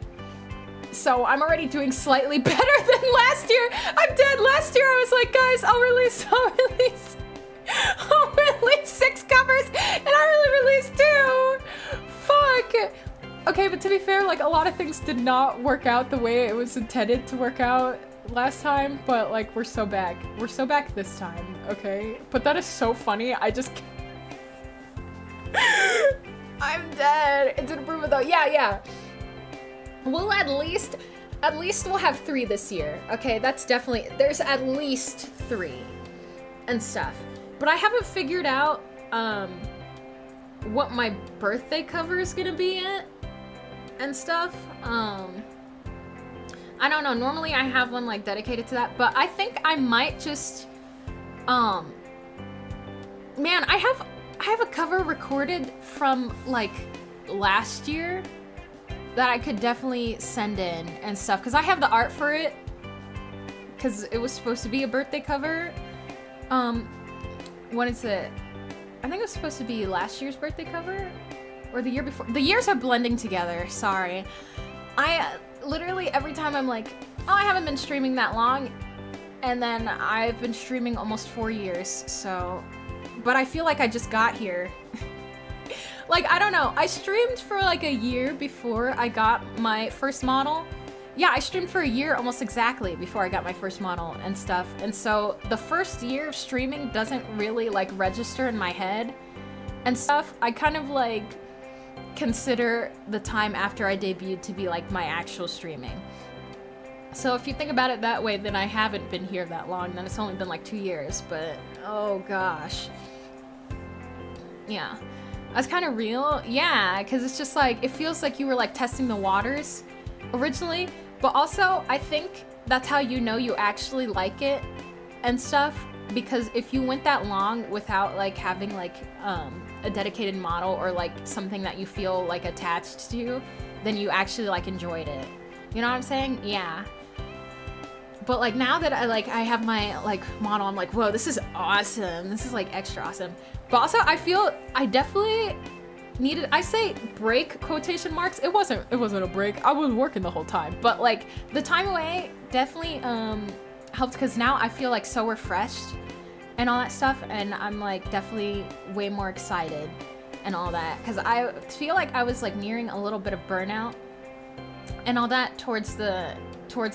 So I'm already doing slightly better than last year. I'm dead. Last year I was like, guys, I'll release 6 covers, and I only released 2. Fuck. Okay, but to be fair, like, a lot of things did not work out the way it was intended to work out last time, but like, we're so back this time, okay? But that is so funny. I just I'm dead. It's an improvement though. Yeah, we'll at least we'll have 3 this year, okay? That's definitely, there's at least 3 and stuff, but I haven't figured out what my birthday cover is gonna be yet and stuff. I don't know, normally I have one like dedicated to that, but I think I might just, man, I have a cover recorded from like last year that I could definitely send in and stuff, because I have the art for it, because it was supposed to be a birthday cover. What is it? I think it was supposed to be last year's birthday cover, or the year before. The years are blending together, sorry. I literally, every time I'm like, oh, I haven't been streaming that long, and then I've been streaming almost 4 years, so, but I feel like I just got here. Like, I don't know, I streamed for like a year before I got my first model. Yeah, I streamed for a year almost exactly before I got my first model and stuff, and so the first year of streaming doesn't really like register in my head and stuff. I kind of like consider the time after I debuted to be like my actual streaming. So if you think about it that way, then I haven't been here that long, then it's only been like 2 years, but oh gosh. Yeah, that's kind of real. Yeah, because it's just like, it feels like you were like testing the waters originally, but also I think that's how you know you actually like it and stuff, because if you went that long without like having like a dedicated model or like something that you feel like attached to, then you actually like enjoyed it. You know what I'm saying? Yeah. But like now that I have my like model, I'm like, whoa, this is awesome. This is like extra awesome. But also I feel I definitely needed, I say break quotation marks. It wasn't a break. I was working the whole time. But like the time away definitely helped, because now I feel like so refreshed and all that stuff, and I'm like definitely way more excited and all that, because I feel like I was like nearing a little bit of burnout and all that towards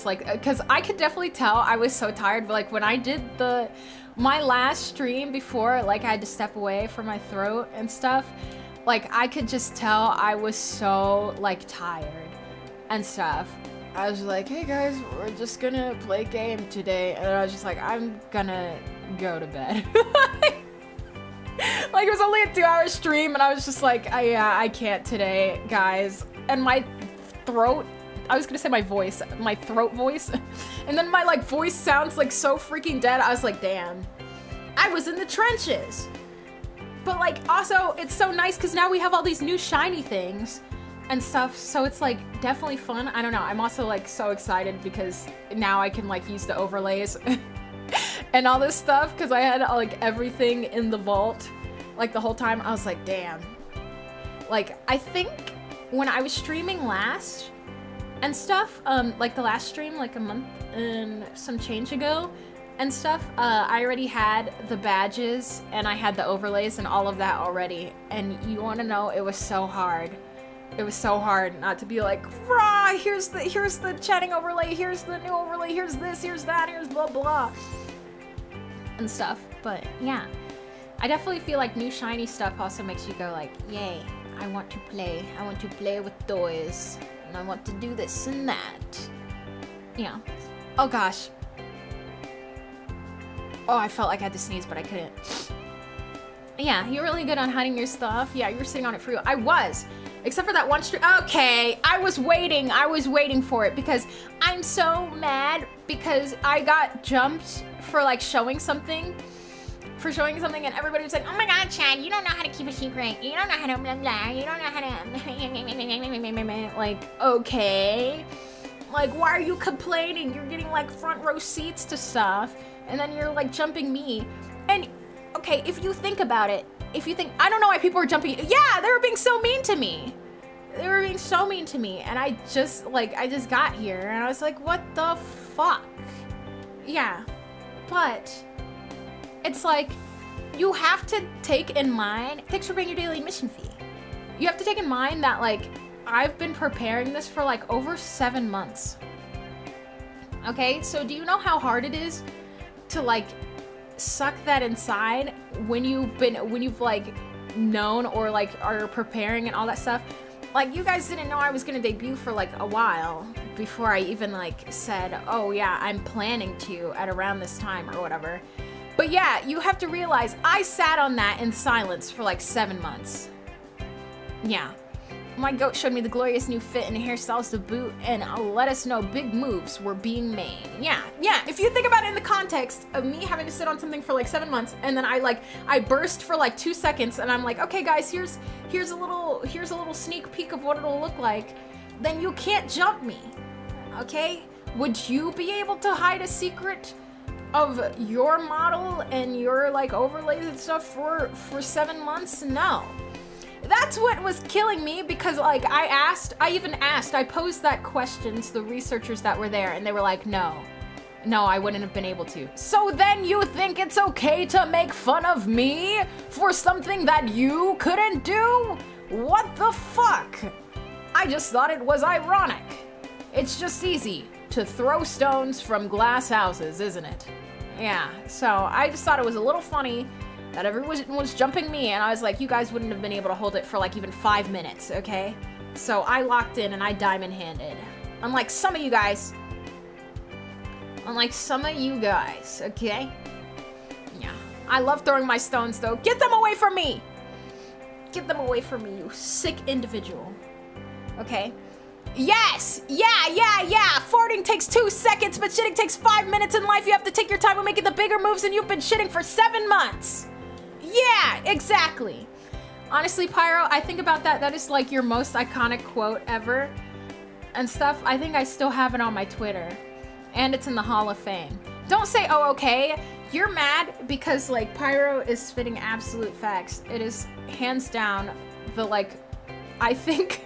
like, because I could definitely tell I was so tired. But like when I did my last stream before, like I had to step away from my throat and stuff, like I could just tell I was so like tired and stuff. I was like, hey guys, we're just gonna play a game today, and I was just like, I'm gonna go to bed. Like it was only a 2-hour stream, and I was just like, I can't today, guys. And my throat, I was gonna say my throat voice, and then my like voice sounds like so freaking dead. I was like, damn, I was in the trenches. But like also, it's so nice because now we have all these new shiny things and stuff, so it's like definitely fun. I don't know, I'm also like so excited because now I can like use the overlays and all this stuff, because I had like everything in the vault like the whole time. I was like, damn. Like I think when I was streaming last and stuff, like the last stream like a month and some change ago and stuff, I already had the badges and I had the overlays and all of that already. And you want to know, it was so hard. It was so hard not to be like, rah, here's the chatting overlay, here's the new overlay, here's this, here's that, here's blah blah and stuff. But yeah, I definitely feel like new shiny stuff also makes you go like, yay, I want to play with toys, and I want to do this and that. Yeah. Oh gosh. Oh, I felt like I had to sneeze, but I couldn't. Yeah, you're really good on hiding your stuff. Yeah, you were sitting on it for real. I was. Except for that one stream. Okay, I was waiting for it because I'm so mad because I got jumped for like showing something, and everybody was like, Oh my god, Chad, you don't know how to keep a secret. You don't know how to blah blah. You don't know how to... like, okay. Like, why are you complaining? You're getting like front row seats to stuff, and then you're like jumping me. And okay, if you think about it, I don't know why people were jumping. Yeah, they were being so mean to me. And I just got here and I was like, what the fuck? Yeah, but it's like, you have to take in mind, thanks for paying your daily admission fee. You have to take in mind that like, I've been preparing this for like over 7 months. Okay, so do you know how hard it is to like suck that inside when you've like known or like are preparing and all that stuff? Like, you guys didn't know I was gonna debut for like a while before I even like said, oh yeah, I'm planning to at around this time or whatever. But yeah, you have to realize I sat on that in silence for like 7 months. Yeah. My goat showed me the glorious new fit and hairstyles to boot, and let us know big moves were being made. Yeah, if you think about it in the context of me having to sit on something for like 7 months, and then I burst for like 2 seconds, and I'm like, okay guys, here's a little sneak peek of what it'll look like, then you can't jump me, okay? Would you be able to hide a secret of your model and your like overlays and stuff for 7 months? No. That's what was killing me, because like I posed that question to the researchers that were there, and they were like, no, I wouldn't have been able to. So then you think it's okay to make fun of me for something that you couldn't do? What the fuck? I just thought it was ironic. It's just easy to throw stones from glass houses, isn't it? Yeah, so I just thought it was a little funny that everyone was jumping me, and I was like, you guys wouldn't have been able to hold it for like even 5 minutes, okay? So I locked in and I diamond-handed. Unlike some of you guys, okay? Yeah. I love throwing my stones, though. Get them away from me! Get them away from me, you sick individual. Okay? Yes! Yeah! Farting takes 2 seconds, but shitting takes 5 minutes in life. You have to take your time when making the bigger moves, and you've been shitting for 7 months. Yeah, exactly. Honestly, Pyro, I think about that. That is like your most iconic quote ever and stuff. I think I still have it on my Twitter, and it's in the Hall of Fame. Don't say, oh, okay. You're mad because like Pyro is spitting absolute facts. It is hands down the like, I think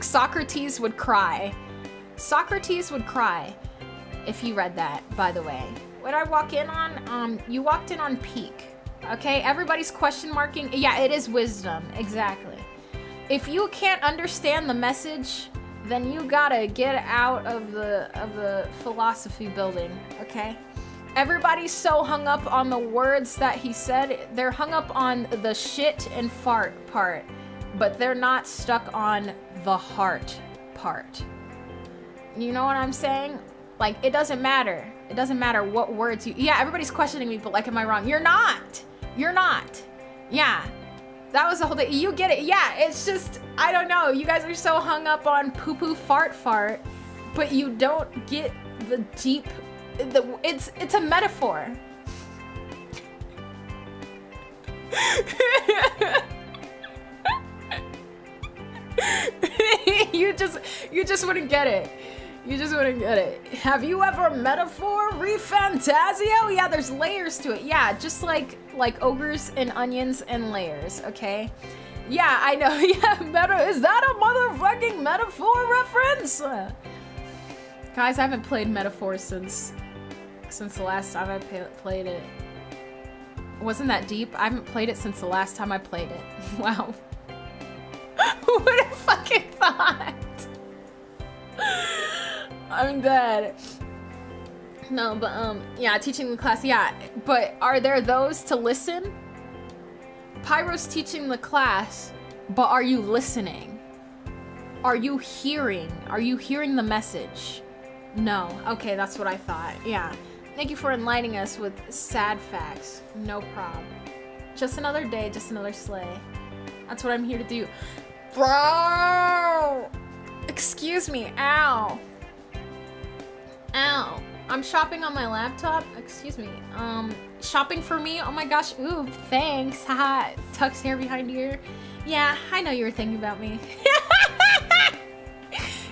Socrates would cry. Socrates would cry if he read that, by the way. walk in on, you walked in on peak. Okay, everybody's question marking. Yeah, it is wisdom, exactly. If you can't understand the message, then you gotta get out of the philosophy building, okay? Everybody's so hung up on the words that he said, they're hung up on the shit and fart part, but they're not stuck on the heart part. You know what I'm saying? Like, it doesn't matter. It doesn't matter what words you... Yeah, everybody's questioning me, but like, am I wrong? You're not. You're not. Yeah. That was the whole thing. You get it. Yeah, it's just... I don't know. You guys are so hung up on poo-poo fart, but you don't get the deep... It's a metaphor. You just wouldn't get it. You just wouldn't get it. Have you ever metaphor refantasio? Yeah, there's layers to it. Yeah, just like ogres and onions and layers, okay? Yeah, I know. Yeah, is that a motherfucking metaphor reference? Guys, I haven't played metaphor since the last time I played it. Wasn't that deep? I haven't played it since the last time I played it. Wow. Who would have fucking thought? I'm dead. No, but yeah, teaching the class, yeah. But are there those to listen? Pyro's teaching the class, but are you listening? Are you hearing? Are you hearing the message? No. Okay, that's what I thought. Yeah. Thank you for enlightening us with sad facts. No problem. Just another day, just another sleigh. That's what I'm here to do. Bro! Excuse me. Ow. Ow. I'm shopping on my laptop. Excuse me. Shopping for me? Oh my gosh. Ooh, thanks. Haha. Tuck's hair behind ear. Yeah, I know you were thinking about me.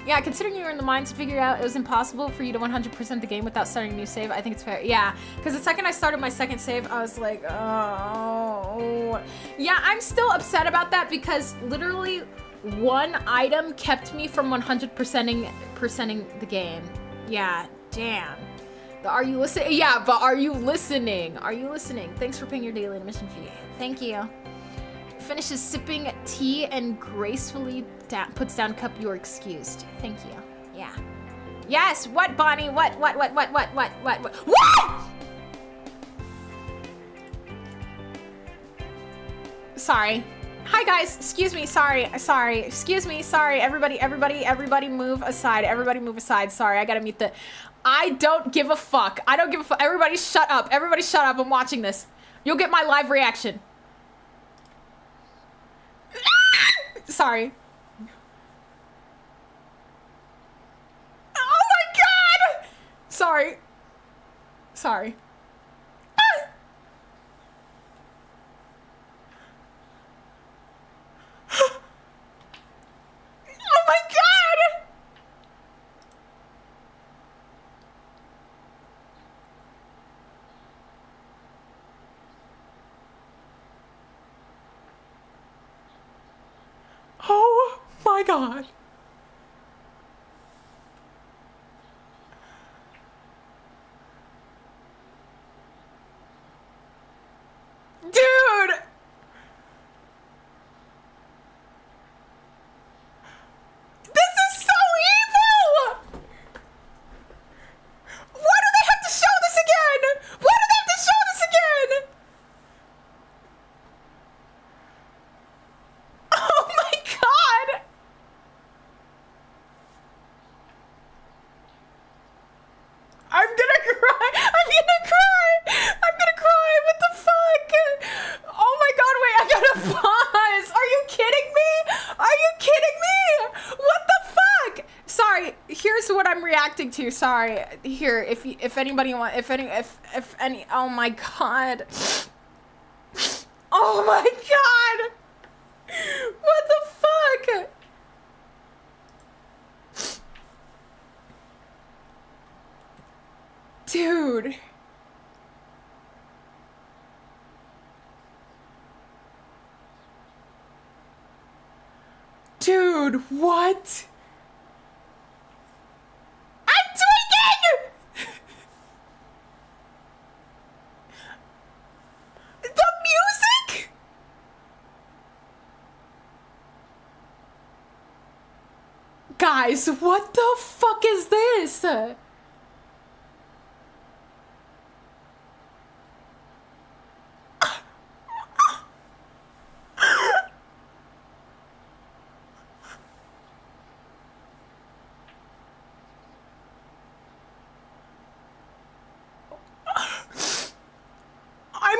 Yeah, considering you were in the mind to figure out it was impossible for you to 100% the game without starting a new save, I think it's fair. Yeah, because the second I started my second save, I was like, oh. Yeah, upset about that because literally one item kept me from 100%ing the game. Yeah, damn. Are you listening? Yeah, but are you listening? Are you listening? Thanks for paying your daily admission fee. Thank you. Finishes sipping tea and gracefully puts down cup. You're excused. Thank you. Yeah. Yes. What, Bonnie? What? Sorry. Hi guys. Excuse me. Sorry. Excuse me. Sorry. Everybody move aside. Everybody move aside. Sorry. I gotta mute the. I don't give a fuck. I don't give a fuck. Everybody shut up. Everybody shut up. I'm watching this. You'll get my live reaction. Sorry. Oh my god! Sorry. Oh my god! Oh my god. Dude! This is so evil! Why do they have to show this again? Why do they have to show this again? Oh my god! I'm gonna cry! What the fuck? Oh my god, wait, I gotta pause! Are you kidding me? What the fuck? Sorry, here's what I'm reacting to. Sorry. Here, if anybody if any, oh my god. Oh my god! What the fuck? Dude. Dude, what? I'm tweaking! Guys, what the fuck is this? I'm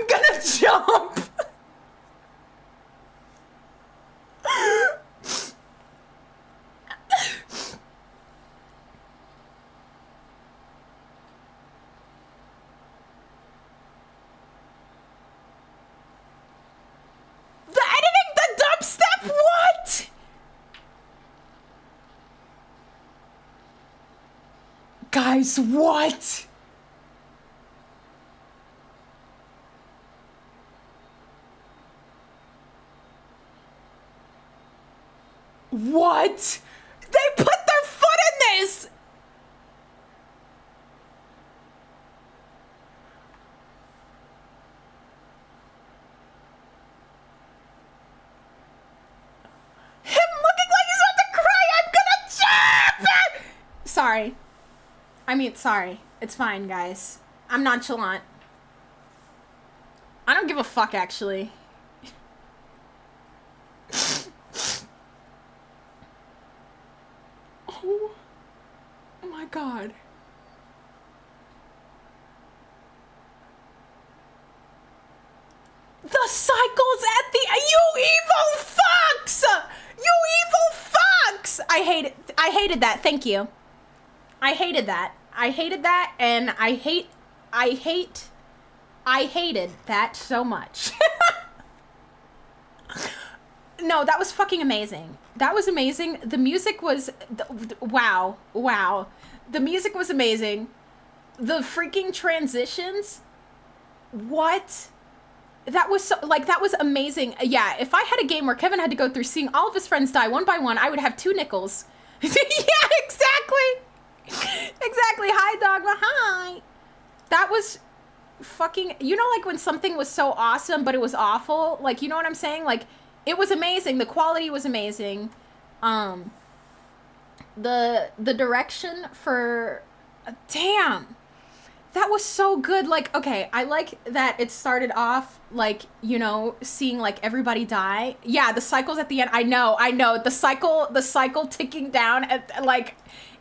gonna jump. The editing, the dubstep, what? Guys, what? What? They put their foot in this! Him looking like he's about to cry! I'm gonna jump! Sorry. Sorry. It's fine, guys. I'm nonchalant. I don't give a fuck, actually. Oh my god. The cycles at the you evil fucks! You evil fucks! I hated that. Thank you. I hated that. I hated that, and I hated that so much. No, that was fucking amazing. That was amazing. The music was wow. The music was amazing. The freaking transitions. What? That was so, like, that was amazing. Yeah, if I had a game where Kevin had to go through seeing all of his friends die one by one, I would have 2 nickels. Yeah, exactly. Exactly. Hi, Dogma. Hi. That was fucking, you know, like when something was so awesome, but it was awful? Like, you know what I'm saying? Like, it was amazing. The quality was amazing. The direction for, damn. That was so good. Like, okay, I like that it started off, like, you know, seeing, like, everybody die. Yeah, the cycles at the end. I know. The cycle ticking down at, like,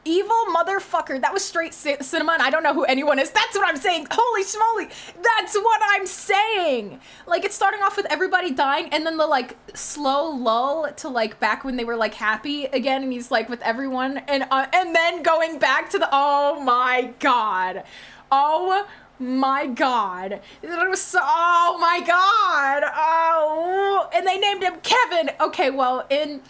evil motherfucker. That was straight cinema, and I don't know who anyone is. That's what I'm saying. Holy schmoly. That's what I'm saying. Like, it's starting off with everybody dying, and then the, like, slow lull to, like, back when they were, like, happy again, and he's, like, with everyone, and then going back to the, oh my god. Oh my god. It was so, oh my god. Oh, and they named him Kevin. Okay, well, in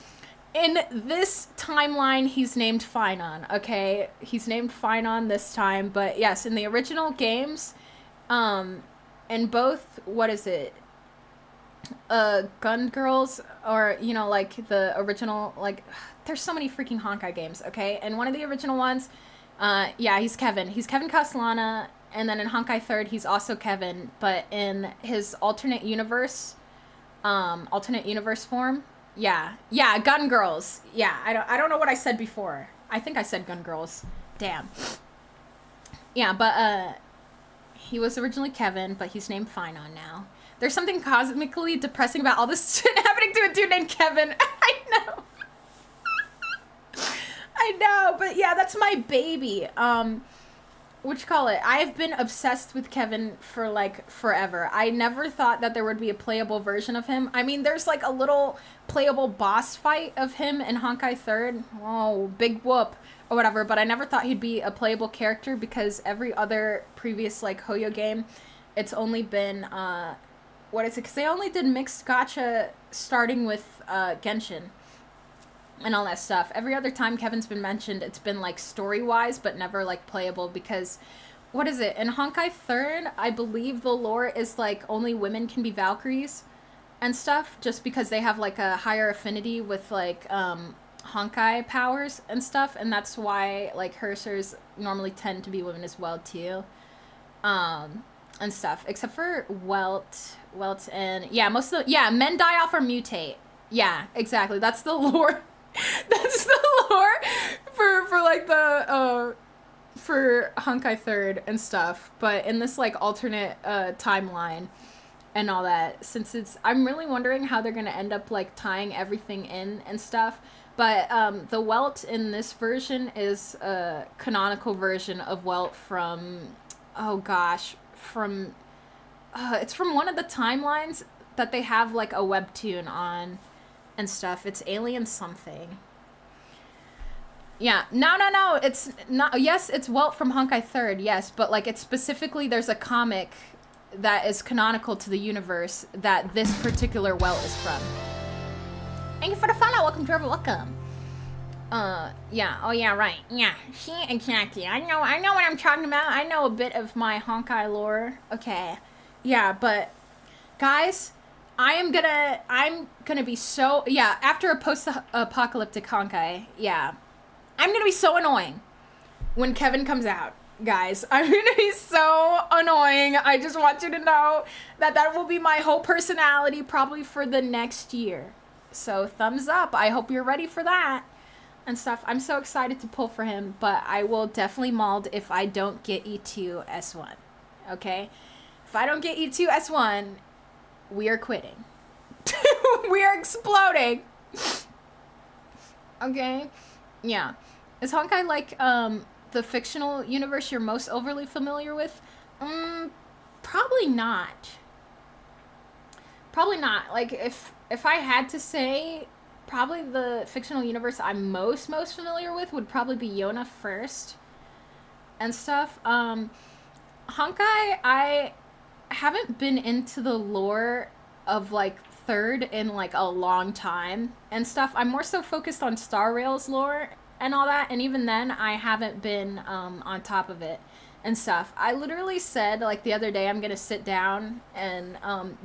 this timeline, he's named Finon, okay? He's named Finon this time, but yes, in the original games, in both, what is it? Gun Girls, or, you know, like, the original, like, there's so many freaking Honkai games, okay? And one of the original ones, yeah, he's Kevin. He's Kevin Castellana, and then in Honkai 3rd, he's also Kevin, but in his alternate universe form, yeah, Gun Girls. Yeah, I don't know what I said before. I think I said Gun Girls. Damn. Yeah, but, he was originally Kevin, but he's named Finon now. There's something cosmically depressing about all this shit happening to a dude named Kevin. I know. I know, but yeah, that's my baby. I've been obsessed with Kevin for, like, forever. I never thought that there would be a playable version of him. I mean, there's, like, a little playable boss fight of him in Honkai 3rd. Oh, big whoop, or whatever, but I never thought he'd be a playable character because every other previous, like, Hoyo game, it's only been, because they only did mixed gacha starting with, Genshin. And all that stuff. Every other time Kevin's been mentioned, it's been, like, story-wise, but never, like, playable, because, what is it? In Honkai 3rd, I believe the lore is, like, only women can be Valkyries and stuff, just because they have, like, a higher affinity with, like, Honkai powers and stuff, and that's why, like, Hersers normally tend to be women as well, too. And stuff. Except for Welt, and, yeah, men die off or mutate. Yeah, exactly. That's the lore. That's the lore for like the for Honkai Third and stuff, but in this like alternate timeline and all that, since I'm really wondering how they're gonna end up like tying everything in and stuff. But the Welt in this version is a canonical version of Welt from, oh gosh, from it's from one of the timelines that they have like a webtoon on and stuff. It's Alien something. Yeah, no, it's not. Yes, it's Welt from Honkai Third, yes, but like it's specifically, there's a comic that is canonical to the universe that this particular Welt is from. Thank you for the follow. Welcome, Trevor. Welcome. Yeah. Oh yeah, right. Yeah. See, exactly. I know what I'm talking about. I know a bit of my Honkai lore. Okay. Yeah, but guys, I'm gonna be so, yeah, after a post-apocalyptic Honkai, yeah, I'm gonna be so annoying when Kevin comes out. Guys, I'm gonna be so annoying. I just want you to know that will be my whole personality probably for the next year. So thumbs up. I hope you're ready for that and stuff. I'm so excited to pull for him, but I will definitely mauled if I don't get E2 S1. Okay? If I don't get E2 S1, we are quitting. We are exploding. Okay? Yeah. Is Honkai like the fictional universe you're most overly familiar with? Probably not. Probably not. Like if I had to say, probably the fictional universe I'm most familiar with would probably be Yona first and stuff. Honkai, I haven't been into the lore of like Third in like a long time and stuff. I'm more so focused on Star Rail's lore and all that, and even then I haven't been on top of it and stuff. I literally said like the other day I'm gonna sit down and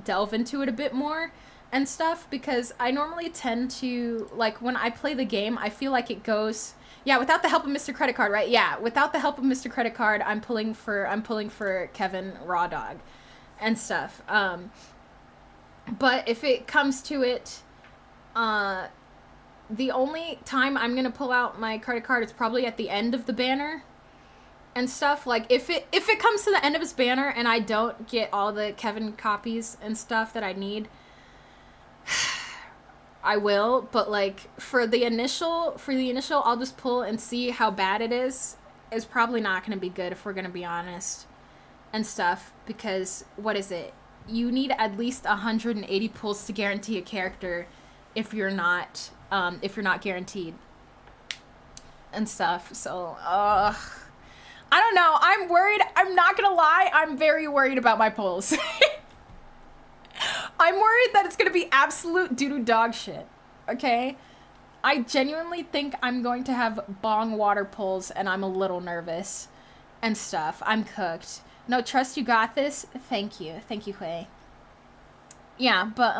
delve into it a bit more and stuff, because I normally tend to, like, when I play the game, I feel like it goes, yeah, without the help of Mr. Credit Card, right? Yeah, without the help of Mr. Credit Card, I'm pulling for Kevin Raw Dog and stuff. But if it comes to it, the only time I'm gonna pull out my credit card is probably at the end of the banner and stuff. Like if it comes to the end of his banner and I don't get all the Kevin copies and stuff that I need, I will. But like for the initial I'll just pull and see how bad it is probably not gonna be good, if we're gonna be honest and stuff, because what is it? You need at least 180 pulls to guarantee a character if you're not guaranteed and stuff. So I don't know, I'm worried. I'm not gonna lie, I'm very worried about my pulls. I'm worried that it's gonna be absolute doo-doo dog shit. Okay, I genuinely think I'm going to have bong water pulls, and I'm a little nervous and stuff. I'm cooked. No, trust you got this. Thank you, Hui. Yeah, but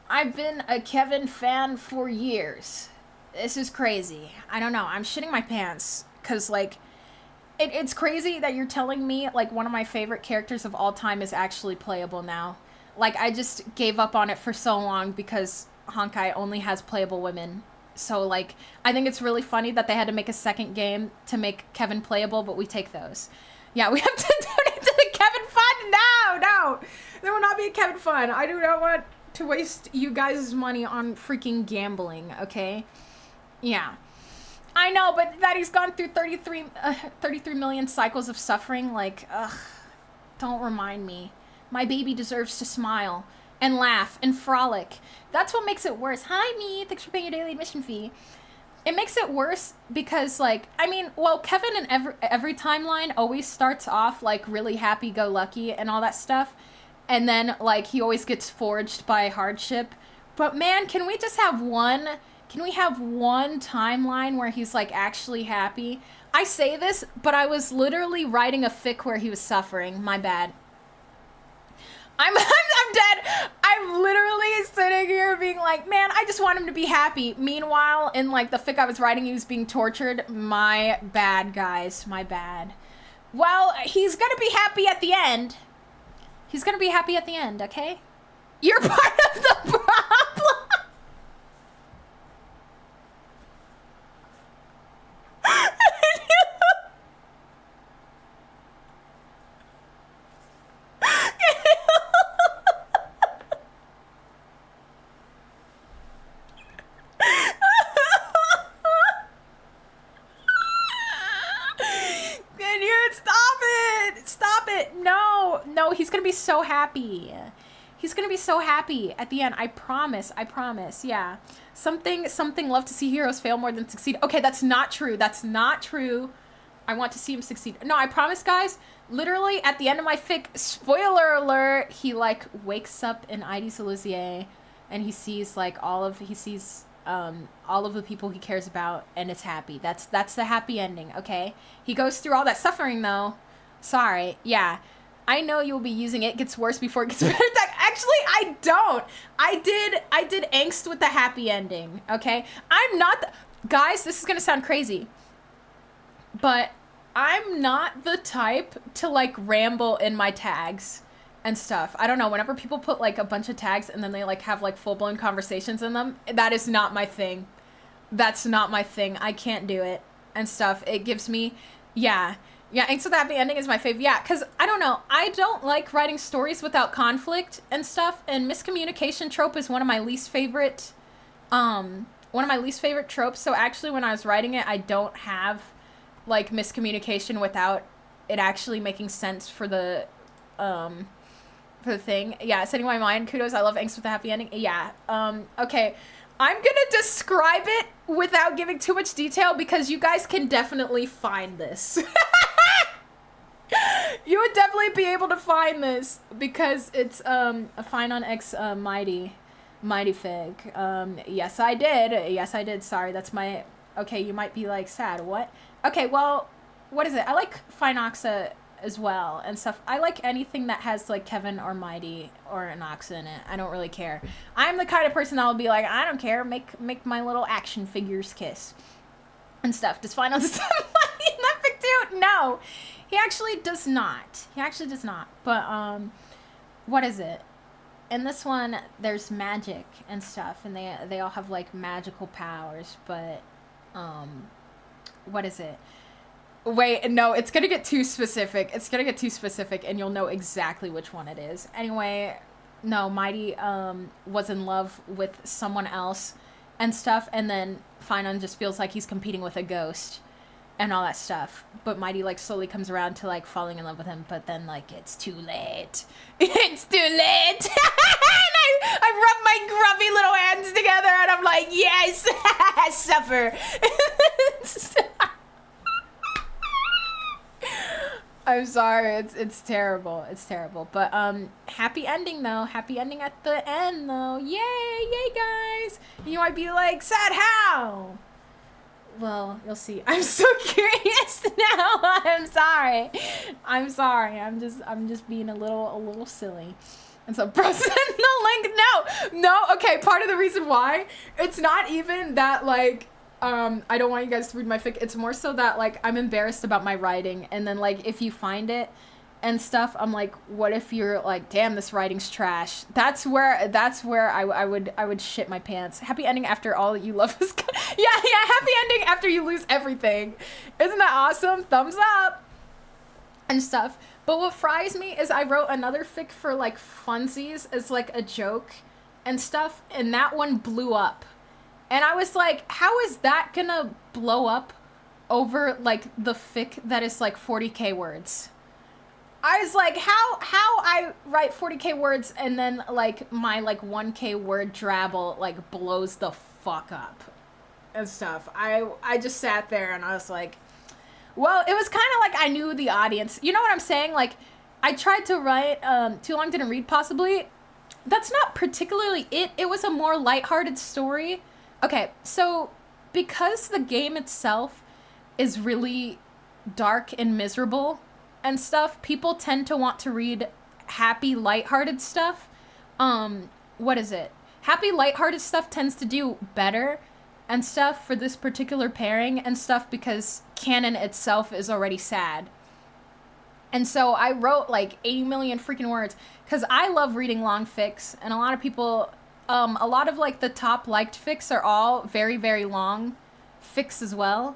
I've been a Kevin fan for years. This is crazy. I don't know. I'm shitting my pants. Because, like, it's crazy that you're telling me, like, one of my favorite characters of all time is actually playable now. Like, I just gave up on it for so long because Honkai only has playable women. So, like, I think it's really funny that they had to make a second game to make Kevin playable, but we take those. Yeah, we have to donate to the Kevin Fund. No. There will not be a Kevin Fund. I do not want to waste you guys' money on freaking gambling, okay? Yeah. I know, but that he's gone through 33 million cycles of suffering, like, ugh, don't remind me. My baby deserves to smile and laugh and frolic. That's what makes it worse. Hi, me. Thanks for paying your daily admission fee. It makes it worse because, like, I mean, well, Kevin in every timeline always starts off, like, really happy-go-lucky and all that stuff. And then, like, he always gets forged by hardship. But, man, can we just have one... Can we have one timeline where he's, like, actually happy? I say this, but I was literally writing a fic where he was suffering. My bad. I'm dead. I'm literally sitting here being like, man, I just want him to be happy. Meanwhile, in, like, the fic I was writing, he was being tortured. My bad, guys. My bad. Well, he's gonna be happy at the end. He's gonna be happy at the end, okay? You're part of the problem. no, he's gonna be so happy. He's gonna be so happy at the end. I promise. Yeah. Something love to see heroes fail more than succeed. Okay, that's not true. I want to see him succeed. No, I promise, guys. Literally, at the end of my fic, spoiler alert, he, like, wakes up in Ides Elysiae, and he sees, like, all of the people he cares about, and it's happy. That's the happy ending, okay? He goes through all that suffering, though. Sorry. Yeah. I know you'll be using it. Gets worse before it gets better. Actually, I don't. I did angst with the happy ending, okay? I'm not... Guys, this is gonna sound crazy, but I'm not the type to, like, ramble in my tags and stuff. I don't know, whenever people put, like, a bunch of tags and then they, like, have, like, full-blown conversations in them, that is not my thing. That's not my thing. I can't do it and stuff. It gives me... Yeah, Angst with the Happy Ending is my favorite. Yeah, because, I don't know, I don't like writing stories without conflict and stuff, and miscommunication trope is one of my least favorite tropes, so actually when I was writing it, I don't have, like, miscommunication without it actually making sense for the thing. Yeah, setting my mind. Kudos. I love Angst with the Happy Ending. Yeah. Okay. I'm gonna describe it without giving too much detail because you guys can definitely find this. You would definitely be able to find this because it's a Fine on X Mighty fig. Yes, I did. Sorry, that's my... Okay, you might be like, sad. What? Okay, well, what is it? I like Phinoxa as well and stuff. I like anything that has, like, Kevin or Mighty or an Oxa in it. I don't really care. I'm the kind of person that will be like, I don't care. Make my little action figures kiss and stuff. Does Phinoxa have Mighty in that fic too? No. He actually does not. But, what is it? In this one, there's magic and stuff, and they all have, like, magical powers, but, what is it? Wait, no, it's gonna get too specific. And you'll know exactly which one it is. Anyway, no, Mighty, was in love with someone else and stuff, and then Finon just feels like he's competing with a ghost and all that stuff. But Mighty, like, slowly comes around to, like, falling in love with him, but then, like, it's too late. It's too late! And I rub my grubby little hands together, and I'm like, yes! Suffer! I'm sorry, it's terrible. But happy ending though. Happy ending at the end though. Yay, guys. You might be like, sad how? Well, you'll see. I'm so curious now. I'm sorry. I'm just being a little silly. And so bro send the link. No. Okay, part of the reason why it's not even that, like, I don't want you guys to read my fic. It's more so that, like, I'm embarrassed about my writing, and then, like, if you find it and stuff, I'm like, what if you're like, damn, this writing's trash? That's where I would shit my pants. Happy ending after all that you love is yeah, happy ending after you lose everything. Isn't that awesome? Thumbs up and stuff. But what fries me is I wrote another fic for, like, funsies as, like, a joke and stuff, and that one blew up. And I was like, how is that gonna blow up over, like, the fic that is, like, 40k words? I was like, how I write 40k words and then, like, my, like, 1k word drabble, like, blows the fuck up and stuff. I just sat there and I was like, well, it was kind of like I knew the audience. You know what I'm saying? Like, I tried to write Too Long Didn't Read, possibly. That's not particularly it. It was a more lighthearted story. Okay, so because the game itself is really dark and miserable and stuff, people tend to want to read happy, lighthearted stuff. What is it? Happy, lighthearted stuff tends to do better and stuff for this particular pairing and stuff because canon itself is already sad. And so I wrote, like, 80 million freaking words because I love reading long fics, and a lot of people... a lot of, like, the top liked fics are all very, very long fics as well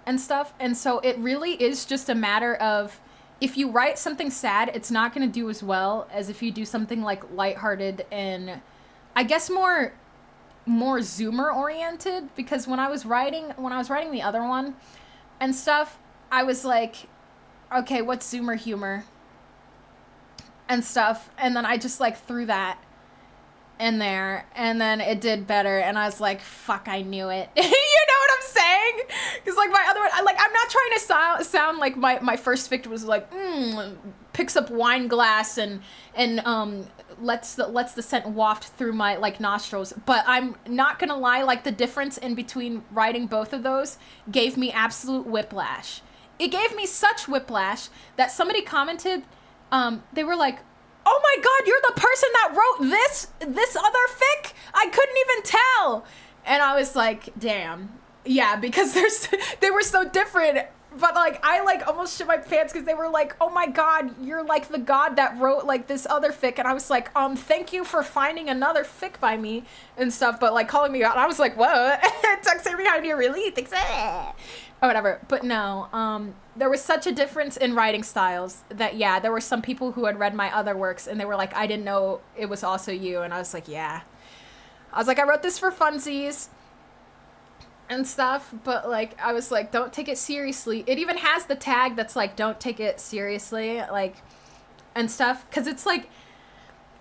and stuff. And so it really is just a matter of, if you write something sad, it's not going to do as well as if you do something, like, lighthearted and, I guess, more Zoomer oriented. Because when I was writing the other one and stuff, I was like, okay, what's Zoomer humor? and stuff. And then I just like threw that in there, and then it did better, and I was like, fuck, I knew it. You know what I'm saying? Because like my other one, I'm not trying to sound like my first fic was like picks up wine glass and lets the scent waft through my like nostrils, but I'm not gonna lie, like the difference in between writing both of those gave me absolute whiplash. It gave me such whiplash that somebody commented, they were like, oh my god, you're the person that wrote this other fic? I couldn't even tell. And I was like, damn. Yeah, because they were so different. But like I like almost shit my pants because they were like, oh my god, you're like the god that wrote like this other fic. And I was like, thank you for finding another fic by me and stuff. But like calling me out, I was like, what? Texting me, how do you really think so? Or whatever. But no, there was such a difference in writing styles that, yeah, there were some people who had read my other works and they were like, I didn't know it was also you. And I was like, yeah. I was like, I wrote this for funsies and stuff, but like, I was like, don't take it seriously. It even has the tag that's like, don't take it seriously, like, and stuff. Cause it's like,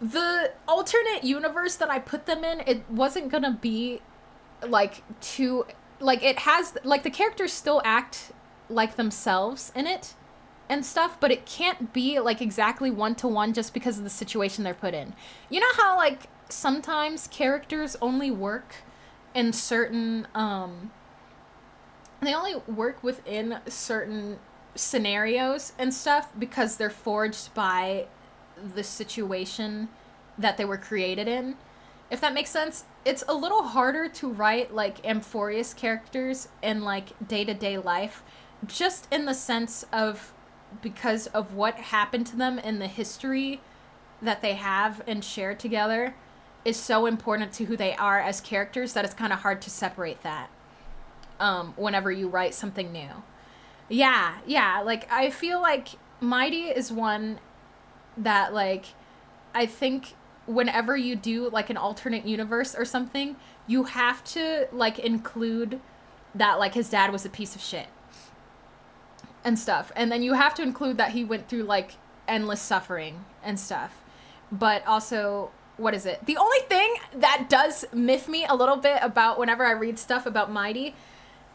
the alternate universe that I put them in, it wasn't gonna be like too, like it has, like the characters still act like themselves in it and stuff, but it can't be like exactly one-to-one just because of the situation they're put in. You know how like sometimes characters only work in certain they only work within certain scenarios and stuff because they're forged by the situation that they were created in, if that makes sense. It's a little harder to write like amphorious characters in like day-to-day life, just in the sense of because of what happened to them in the history that they have and share together is so important to who they are as characters that it's kind of hard to separate that whenever you write something new. Yeah, like I feel like Mighty is one that like I think whenever you do like an alternate universe or something, you have to like include that like his dad was a piece of shit and stuff, and then you have to include that he went through like endless suffering and stuff. But also, what is it? The only thing that does miff me a little bit about whenever I read stuff about Mighty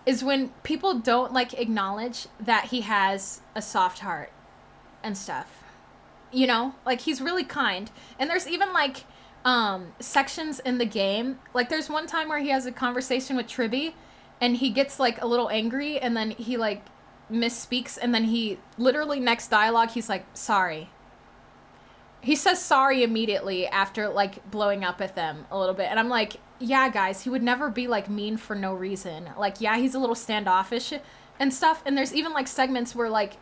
is when people don't like acknowledge that he has a soft heart and stuff. You know, like he's really kind. And there's even like sections in the game. Like there's one time where he has a conversation with Tribby and he gets like a little angry and then he like misspeaks and then he literally next dialogue he's like, sorry. He says sorry immediately after like blowing up at them a little bit. And I'm like, yeah, guys, he would never be like mean for no reason. Like, yeah, he's a little standoffish and stuff. And there's even like segments where like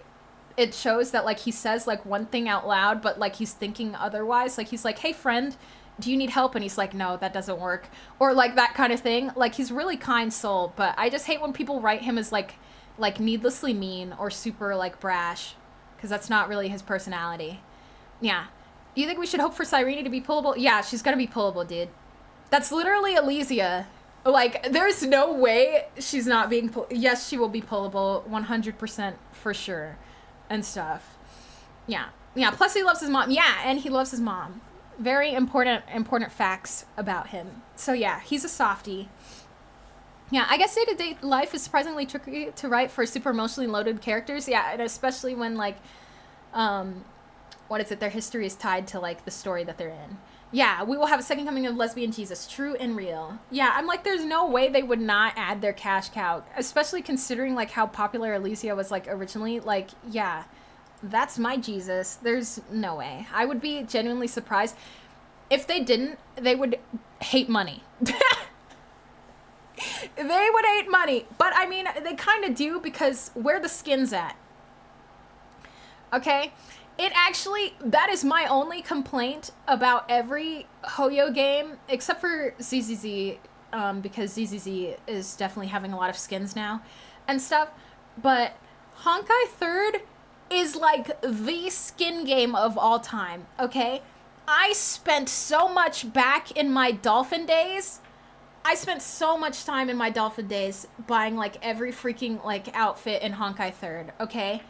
it shows that like he says like one thing out loud, but like he's thinking otherwise. Like he's like, hey friend, do you need help? And he's like, no, that doesn't work. Or like that kind of thing. Like he's really kind soul, but I just hate when people write him as like needlessly mean or super like brash, because that's not really his personality. Yeah. You think we should hope for Cyrene to be pullable? Yeah, she's gonna be pullable, dude. That's literally Elysia. Like, there's no way she's not being yes, she will be pullable 100% for sure and stuff. Yeah. Plus he loves his mom. Yeah, and he loves his mom. Very important facts about him. So yeah, he's a softie. Yeah, I guess day-to-day life is surprisingly tricky to write for super emotionally loaded characters. Yeah, and especially when like what is it? Their history is tied to like the story that they're in. Yeah, we will have a second coming of lesbian Jesus, true and real. Yeah, I'm like, there's no way they would not add their cash cow, especially considering like how popular Elysia was like originally. Like, yeah, that's my Jesus. There's no way. I would be genuinely surprised if they didn't. They would hate money. They would hate money, but I mean, they kind of do because where the skin's at. Okay. It actually, that is my only complaint about every Hoyo game, except for ZZZ, because ZZZ is definitely having a lot of skins now and stuff. But Honkai 3rd is like the skin game of all time, okay? I spent so much back in my Dolphin days. I spent so much time in my Dolphin days buying like every freaking like outfit in Honkai 3rd, okay?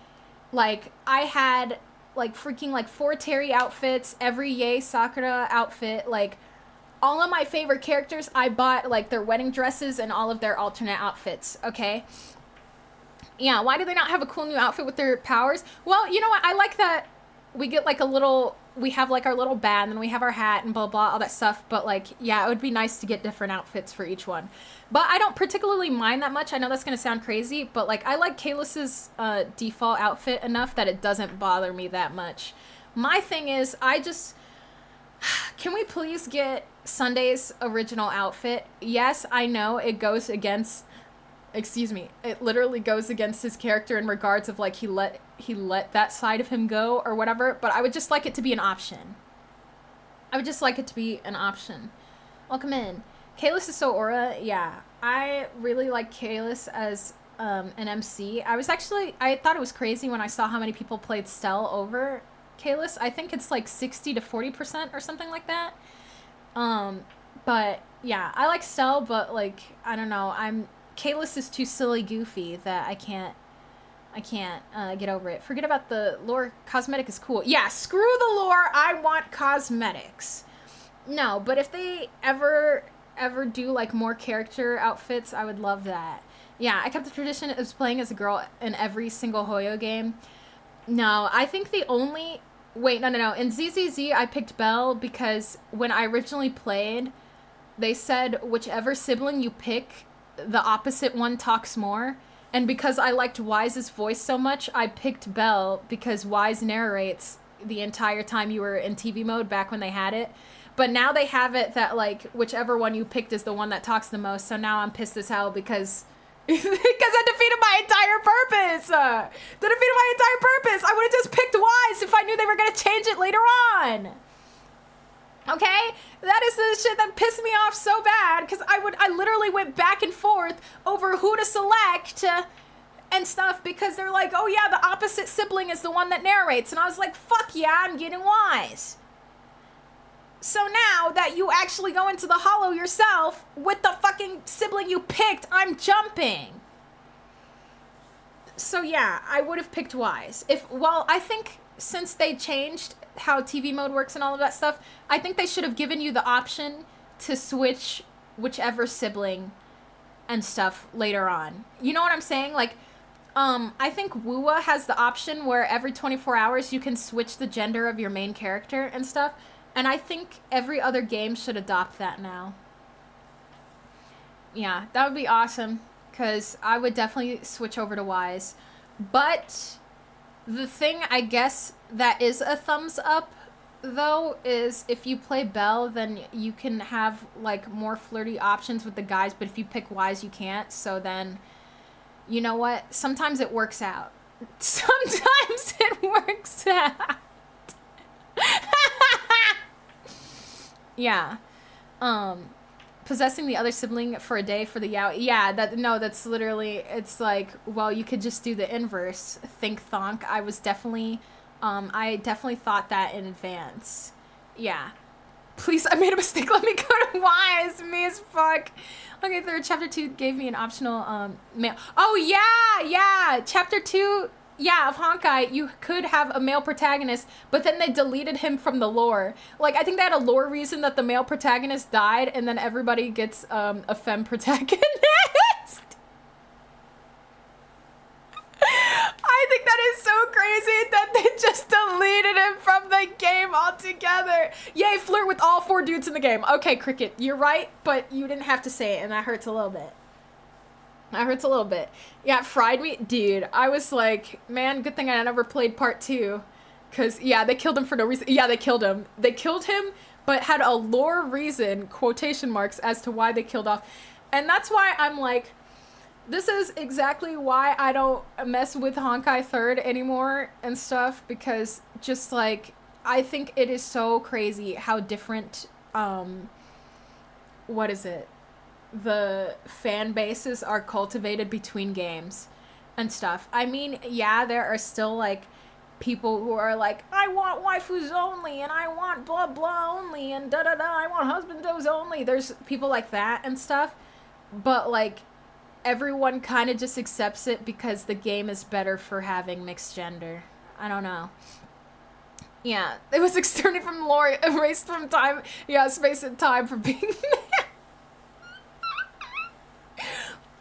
Like I had like freaking like 4 Terry outfits, every Yay Sakura outfit, like all of my favorite characters, I bought like their wedding dresses and all of their alternate outfits, okay? Yeah, why do they not have a cool new outfit with their powers? Well, you know what? I like that we get like we have like our little band and we have our hat and blah, blah, all that stuff. But like, yeah, it would be nice to get different outfits for each one. But I don't particularly mind that much. I know that's going to sound crazy, but like I like Kalis's default outfit enough that it doesn't bother me that much. My thing is, can we please get Sunday's original outfit? Yes, I know it goes against, it literally goes against his character in regards of like he let that side of him go or whatever, but I would just like it to be an option. Welcome in. Kalis is so aura. Yeah, I really like Kalis as an MC. I thought it was crazy when I saw how many people played Stell over Kalis. I think it's like 60 to 40% or something like that. But yeah, I like Stell, but like, I don't know, Kalis is too silly goofy that I can't get over it. Forget about the lore. Cosmetic is cool. Yeah, screw the lore. I want cosmetics. No, but if they ever do like more character outfits, I would love that. Yeah, I kept the tradition of playing as a girl in every single Hoyo game. No, I think wait, no. In ZZZ, I picked Belle because when I originally played, they said whichever sibling you pick, the opposite one talks more. And because I liked Wise's voice so much, I picked Belle because Wise narrates the entire time you were in TV mode back when they had it. But now they have it that like whichever one you picked is the one that talks the most. So now I'm pissed as hell because I defeated my entire purpose. I would have just picked Wise if I knew they were going to change it later on. Okay? That is the shit that pissed me off so bad because I literally went back and forth over who to select and stuff because they're like, oh yeah, the opposite sibling is the one that narrates. And I was like, fuck yeah, I'm getting Wise. So now that you actually go into the hollow yourself with the fucking sibling you picked, I'm jumping. So yeah, I would have picked Wise. I think since they changed how TV mode works and all of that stuff, I think they should have given you the option to switch whichever sibling and stuff later on. You know what I'm saying? Like, I think Wuwa has the option where every 24 hours you can switch the gender of your main character and stuff. And I think every other game should adopt that now. Yeah, that would be awesome. Because I would definitely switch over to Wise. But the thing, I guess, that is a thumbs up, though, is if you play Belle, then you can have, like, more flirty options with the guys. But if you pick Wise, you can't. So then, you know what? Sometimes it works out. Yeah. Possessing the other sibling for a day for the yaoi. Yeah, that's literally, it's like, well, you could just do the inverse. Think thonk. I definitely thought that in advance. Yeah. Please, I made a mistake. Let me go to Wise. Me as fuck. Okay, chapter 2 gave me an optional, male. Oh, yeah. Chapter 2... Yeah, of Honkai, you could have a male protagonist, but then they deleted him from the lore. Like, I think they had a lore reason that the male protagonist died, and then everybody gets a femme protagonist. I think that is so crazy that they just deleted him from the game altogether. Yay, flirt with all 4 dudes in the game. Okay, Cricket, you're right, but you didn't have to say it, and that hurts a little bit. Yeah, it fried me. Dude, I was like, man, good thing I never played part 2. Because, yeah, they killed him for no reason. Yeah, they killed him. They killed him, but had a lore reason, quotation marks, as to why they killed off. And that's why I'm like, this is exactly why I don't mess with Honkai 3rd anymore and stuff. Because just like, I think it is so crazy how different, the fan bases are cultivated between games and stuff. I mean, yeah, there are still like people who are like, I want waifus only and I want blah blah only and da da da, I want husbandos only. There's people like that and stuff, but like everyone kind of just accepts it because the game is better for having mixed gender. I don't know. Yeah, it was externally from the lore, erased from time, yeah, space and time for being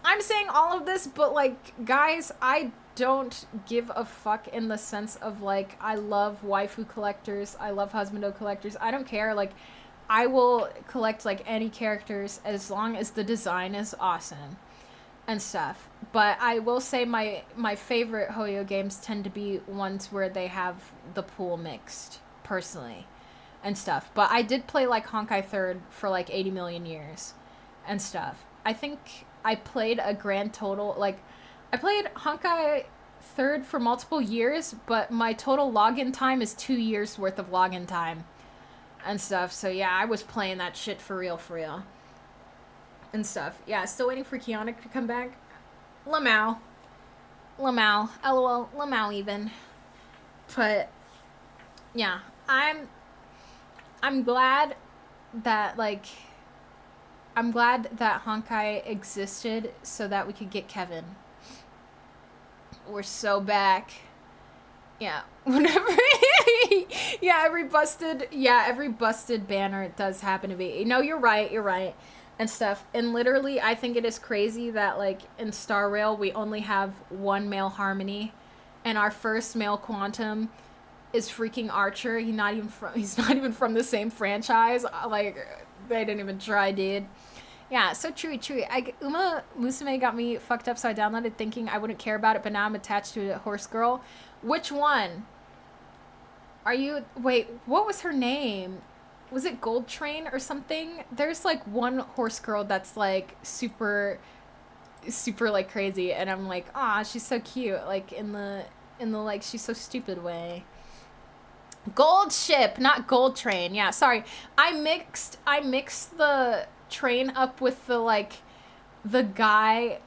I'm saying all of this, but like, guys, I don't give a fuck in the sense of like, I love waifu collectors, I love husbando collectors, I don't care, like, I will collect like any characters as long as the design is awesome and stuff. But I will say my favorite Hoyo games tend to be ones where they have the pool mixed, personally, and stuff. But I did play like Honkai 3rd for like 80 million years and stuff. I think I played a grand total, like, I played Honkai 3rd for multiple years, but my total login time is 2 years worth of login time and stuff. So yeah, I was playing that shit for real and stuff. Yeah, still waiting for Kionic to come back. Lamau, lol, Lamau even. But yeah, I'm glad that like, I'm glad that Honkai existed so that we could get Kevin. We're so back. Yeah, whenever every busted banner does happen to be. No, you're right. And stuff. And literally, I think it is crazy that like in Star Rail we only have one male Harmony, and our first male Quantum is freaking Archer. He's not even from the same franchise. Like, they didn't even try, dude. Yeah, so true. Uma Musume got me fucked up, so I downloaded thinking I wouldn't care about it, but now I'm attached to a horse girl. Which one? Wait, what was her name? Was it Gold Train or something? There's like one horse girl that's like super like crazy, and I'm like, ah, she's so cute, like in the like, she's so stupid way. Gold Ship, not Gold Train. Yeah, sorry. I mixed the train up with the like the guy,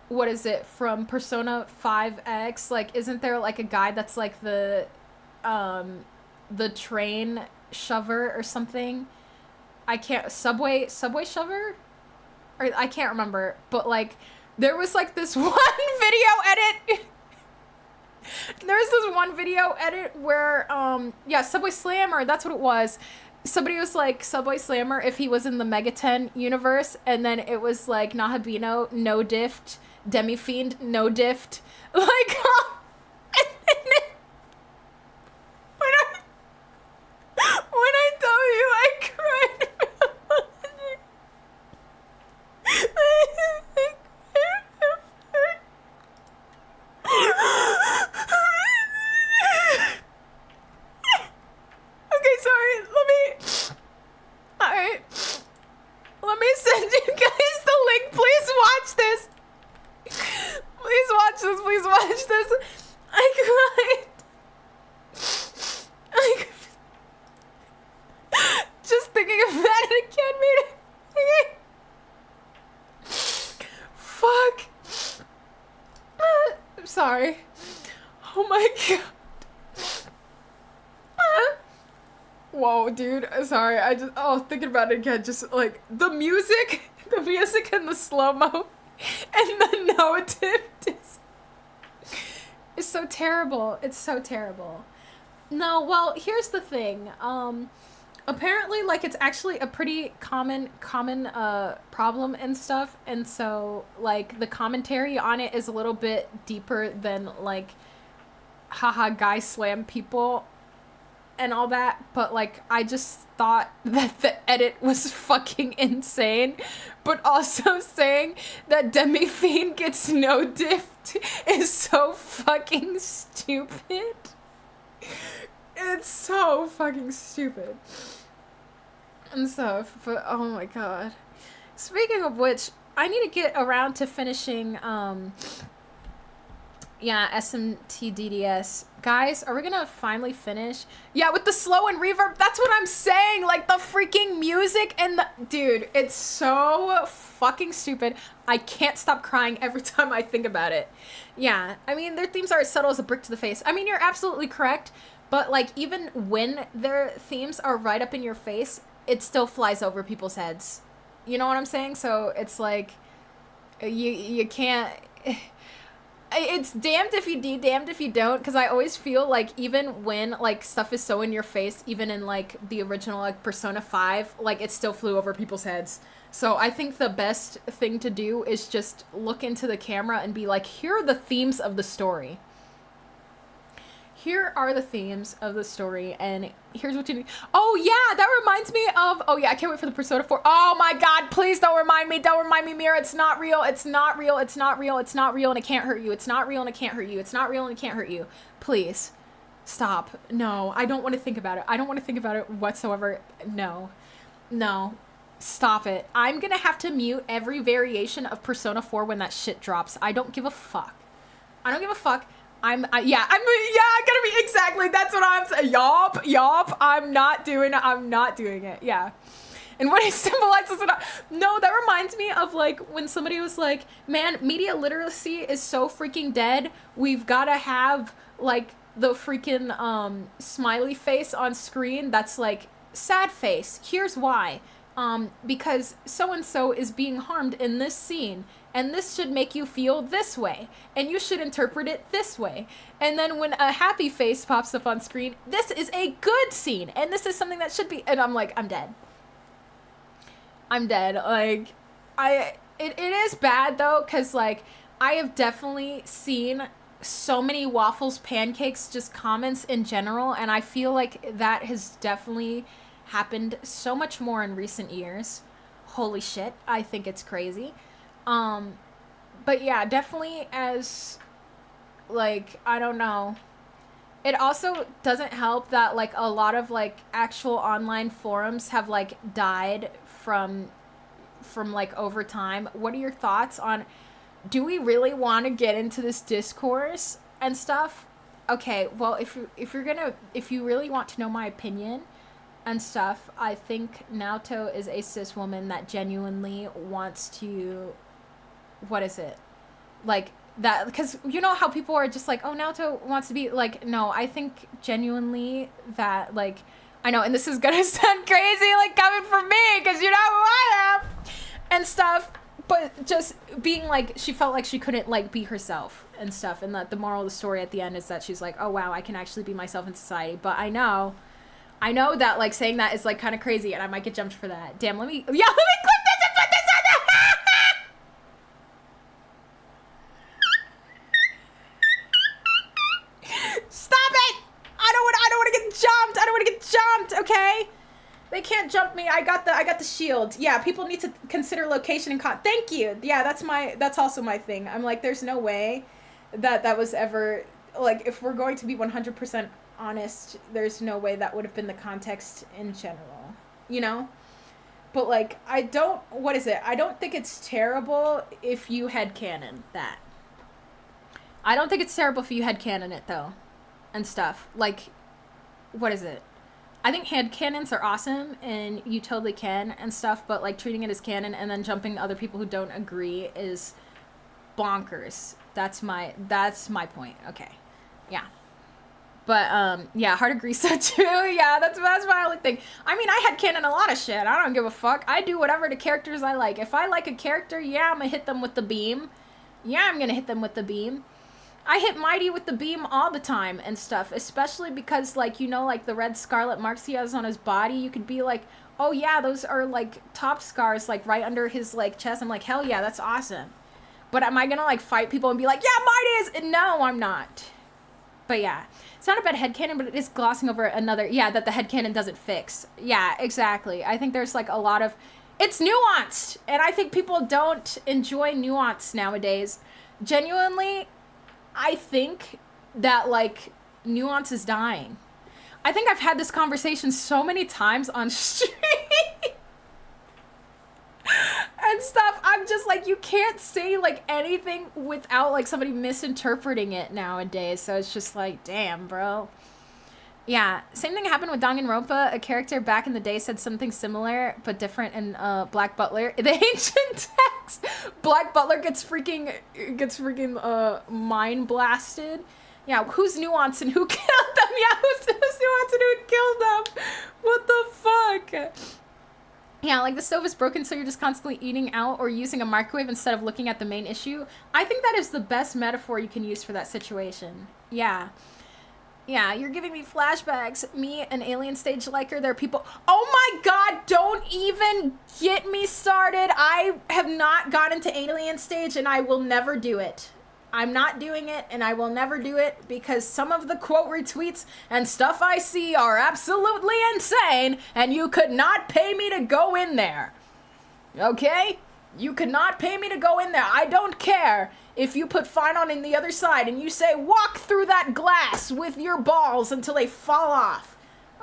what is it, from Persona 5X? Like, isn't there like a guy that's like the train shover or something? Subway shover? Or I can't remember, but like there was like this one video edit. There's this one video edit where Subway Slammer, that's what it was. Somebody was like Subway Slammer if he was in the Megaten universe, and then it was like Nahabino, no diffed, Demi-Fiend, no diffed. Like, when I tell you I cried. Okay, sorry. Alright. Let me send you guys the link. Please watch this. Please watch this. I cried. Just thinking of that again made it. Fuck. I'm sorry. Oh my god. Whoa, dude. Sorry. Thinking about it again, just like the music and the slow-mo and the no attempt is so terrible. It's so terrible. No, well, here's the thing. Apparently, like, it's actually a pretty common problem and stuff, and so, like, the commentary on it is a little bit deeper than, like, haha, guys slam people and all that, but, like, I just thought that the edit was fucking insane, but also saying that Demi-Fiend gets no diffed is so fucking stupid. It's so fucking stupid and stuff, but oh my god. Speaking of which, I need to get around to finishing, SMTDDS. Guys, are we gonna finally finish? Yeah, with the slow and reverb, that's what I'm saying, like the freaking music and the... Dude, it's so fucking stupid. I can't stop crying every time I think about it. Yeah, I mean, their themes are as subtle as a brick to the face. I mean, you're absolutely correct, but like, even when their themes are right up in your face, it still flies over people's heads. You know what I'm saying? So it's like, you can't... it's damned if you do, damned if you don't, because I always feel like even when like stuff is so in your face, even in like the original like Persona 5, like it still flew over people's heads. So I think the best thing to do is just look into the camera and be like, here are the themes of the story. Here are the themes of the story, and here's what you need. Oh yeah, that reminds me of, oh yeah, I can't wait for the Persona 4. Oh my god, please don't remind me, Mira, it's not real, it's not real, it's not real, it's not real, and it can't hurt you, it's not real and it can't hurt you, it's not real and it can't hurt you. Please, stop. No, I don't want to think about it. I don't want to think about it whatsoever. No, no, stop it. I'm gonna have to mute every variation of Persona 4 when that shit drops. I don't give a fuck. I don't give a fuck. I'm gonna be exactly, that's what I'm saying. Yup, I'm not doing it, yeah. And what it symbolizes, no, that reminds me of like when somebody was like, man, media literacy is so freaking dead, we've gotta have like the freaking smiley face on screen that's like sad face. Here's why. Because so-and-so is being harmed in this scene, and this should make you feel this way, and you should interpret it this way. And then when a happy face pops up on screen, this is a good scene, and this is something that should be, and I'm like, I'm dead. Like, it is bad though, because like, I have definitely seen so many waffles, pancakes, just comments in general, and I feel like that has definitely happened so much more in recent years. Holy shit, I think it's crazy. But yeah, definitely as, like, I don't know. It also doesn't help that, like, a lot of, like, actual online forums have, like, died from like, over time. What are your thoughts on, do we really want to get into this discourse and stuff? Okay, well, if you really want to know my opinion and stuff, I think Naoto is a cis woman that genuinely wants to, what is it? Like, that, because you know how people are just like, oh, Naoto wants to be, like, no, I think genuinely that, like, I know, and this is gonna sound crazy, like, coming from me, because you know who I am, and stuff, but just being, like, she felt like she couldn't, like, be herself and stuff, and that the moral of the story at the end is that she's like, oh, wow, I can actually be myself in society, but I know that, like, saying that is, like, kind of crazy, and I might get jumped for that. Damn, let me clip this and put this on the... Stop it! I don't want to get jumped! I don't want to get jumped, okay? They can't jump me. I got the shield. Yeah, people need to consider location and thank you! Yeah, that's also my thing. I'm like, there's no way that was ever... Like, if we're going to be 100% honest, there's no way that would have been the context in general, you know? But like, I don't think it's terrible if you headcanon that. I don't think it's terrible if you headcanon it though, and stuff. Like, what is it? I think headcanons are awesome and you totally can and stuff, but like treating it as canon and then jumping to other people who don't agree is bonkers. That's my point. Okay. Yeah. But, yeah, hard agree so too. Yeah, that's my only thing. I mean, I headcanon a lot of shit. I don't give a fuck. I do whatever the characters I like. If I like a character, yeah, I'm gonna hit them with the beam. Yeah, I'm gonna hit them with the beam. I hit Mighty with the beam all the time and stuff, especially because, like, you know, like, the red scarlet marks he has on his body, you could be like, oh, yeah, those are, like, top scars, like, right under his, like, chest. I'm like, hell yeah, that's awesome. But am I gonna, like, fight people and be like, yeah, Mighty is... No, I'm not. But yeah, it's not a bad headcanon, but it is glossing over another, yeah, that the headcanon doesn't fix. Yeah, exactly. I think there's like a lot of, it's nuanced, and I think people don't enjoy nuance nowadays. Genuinely, I think that like nuance is dying. I think I've had this conversation so many times on stream. And stuff, I'm just like, you can't say like anything without like somebody misinterpreting it nowadays, so it's just like, damn, bro. Yeah, same thing happened with Danganronpa. A character back in the day said something similar but different in Black Butler. The ancient text, Black Butler gets freaking mind blasted. Yeah, who's nuanced and who killed them? Yeah, who's nuanced and who killed them? What the fuck? Yeah, like the stove is broken, so you're just constantly eating out or using a microwave instead of looking at the main issue. I think that is the best metaphor you can use for that situation. Yeah. Yeah, you're giving me flashbacks. Me, an alien stage liker, there are people... Oh my god, don't even get me started. I have not gotten to alien stage and I will never do it. I'm not doing it and I will never do it because some of the quote retweets and stuff I see are absolutely insane and you could not pay me to go in there. Okay? You could not pay me to go in there. I don't care if you put fine on the other side and you say walk through that glass with your balls until they fall off.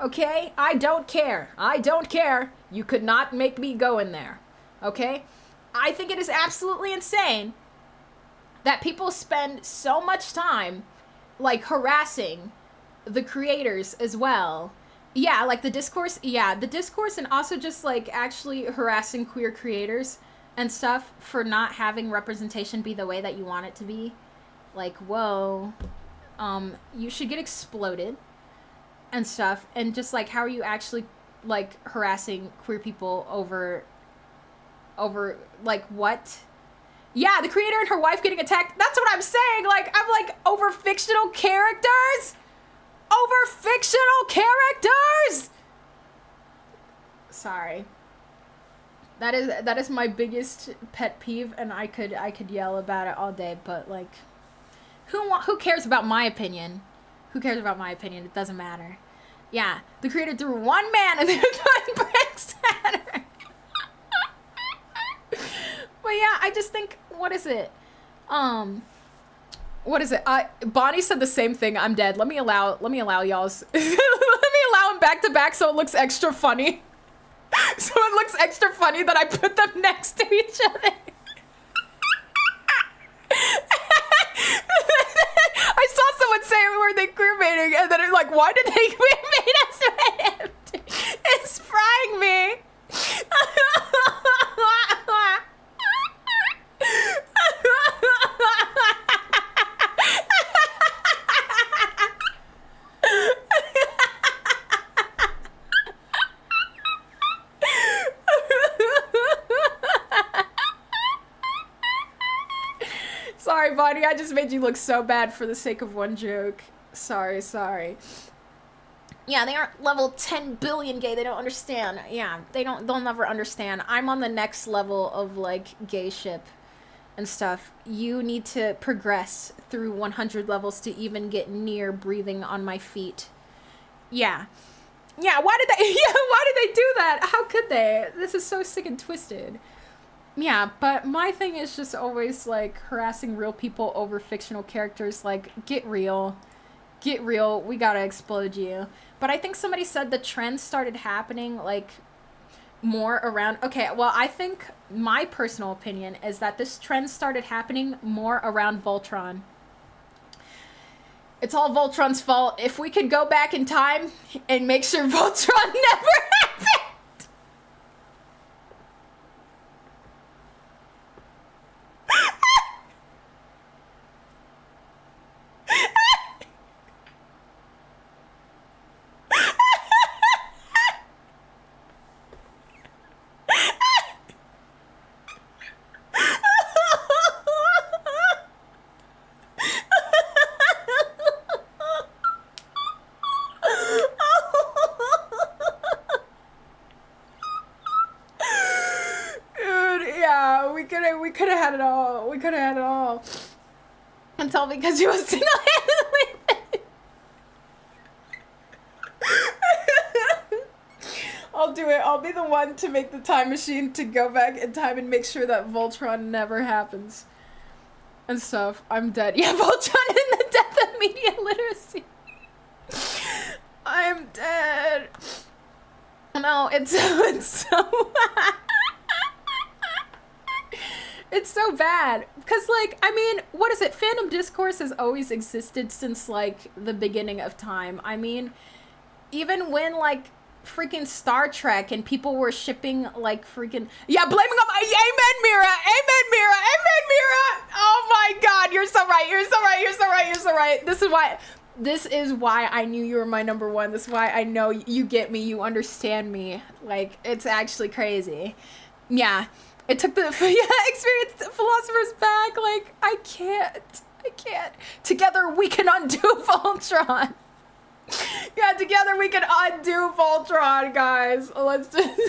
Okay? I don't care. I don't care. You could not make me go in there. Okay? I think it is absolutely insane that people spend so much time, like, harassing the creators as well. Yeah, like, the discourse and also just, like, actually harassing queer creators and stuff for not having representation be the way that you want it to be. Like, whoa, you should get exploded and stuff. And just, like, how are you actually, like, harassing queer people over, like, what? Yeah, the creator and her wife getting attacked. That's what I'm saying. Like, I'm like, over fictional characters? Over fictional characters? Sorry. That is my biggest pet peeve, and I could yell about it all day, but like, who cares about my opinion? Who cares about my opinion? It doesn't matter. Yeah, the creator threw one man and they're throwing bricks at her. But yeah, I just think, what is it? What is it? Bonnie said the same thing. I'm dead. Let me allow y'all's. Let me allow them back to back so it looks extra funny. So it looks extra funny that I put them next to each other. I saw someone say, were they queerbaiting? And then I'm like, why did they queerbait us right? It's frying me. Sorry, Bonnie, I just made you look so bad for the sake of one joke. Sorry. Yeah, they aren't level 10 billion gay. They don't understand. Yeah, they'll never understand. I'm on the next level of, like, gay ship and stuff. You need to progress through 100 levels to even get near breathing on my feet. Yeah, why did they do that? How could they? This is so sick and twisted. Yeah, but my thing is just always, like, harassing real people over fictional characters. Like, get real. We gotta explode you. But I think somebody said the trend started happening, like, more around... Okay, well, I think my personal opinion is that this trend started happening more around Voltron. It's all Voltron's fault. If we could go back in time and make sure Voltron never happened... We could have had it all. Until because you was single-handedly. I'll do it. I'll be the one to make the time machine to go back in time and make sure that Voltron never happens. And stuff. I'm dead. Yeah, Voltron in the death of media literacy. I'm dead. No, it's so it's so bad. Because, like, I mean, what is it? Fandom discourse has always existed since, like, the beginning of time. I mean, even when, like, freaking Star Trek and people were shipping, like, freaking... Yeah, blaming on... Amen, Mira! Oh, my God! You're so right. This is why... This is why I knew you were my number one. This is why I know you get me, you understand me. Like, it's actually crazy. Yeah, it took the experienced philosophers back. Like, I can't. Together we can undo Voltron. Yeah, together we can undo Voltron, guys. Let's just...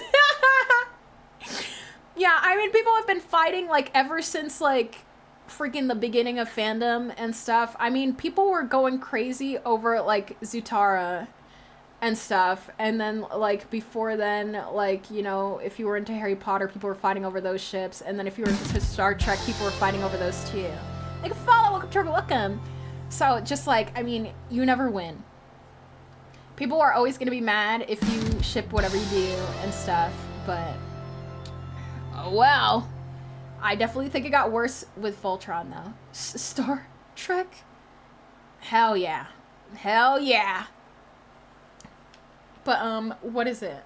Yeah, I mean, people have been fighting, like, ever since, like, freaking the beginning of fandom and stuff. I mean, people were going crazy over, like, Zutara and stuff. And then, like, before then, like, you know, if you were into Harry Potter, people were fighting over those ships. And then if you were into Star Trek, people were fighting over those too. Like, follow, welcome, turbo, welcome. So, just, like, I mean, you never win. People are always going to be mad if you ship whatever you do and stuff, but... Oh, well. I definitely think it got worse with Voltron, though. Star Trek? Hell yeah. Hell yeah. But, what is it?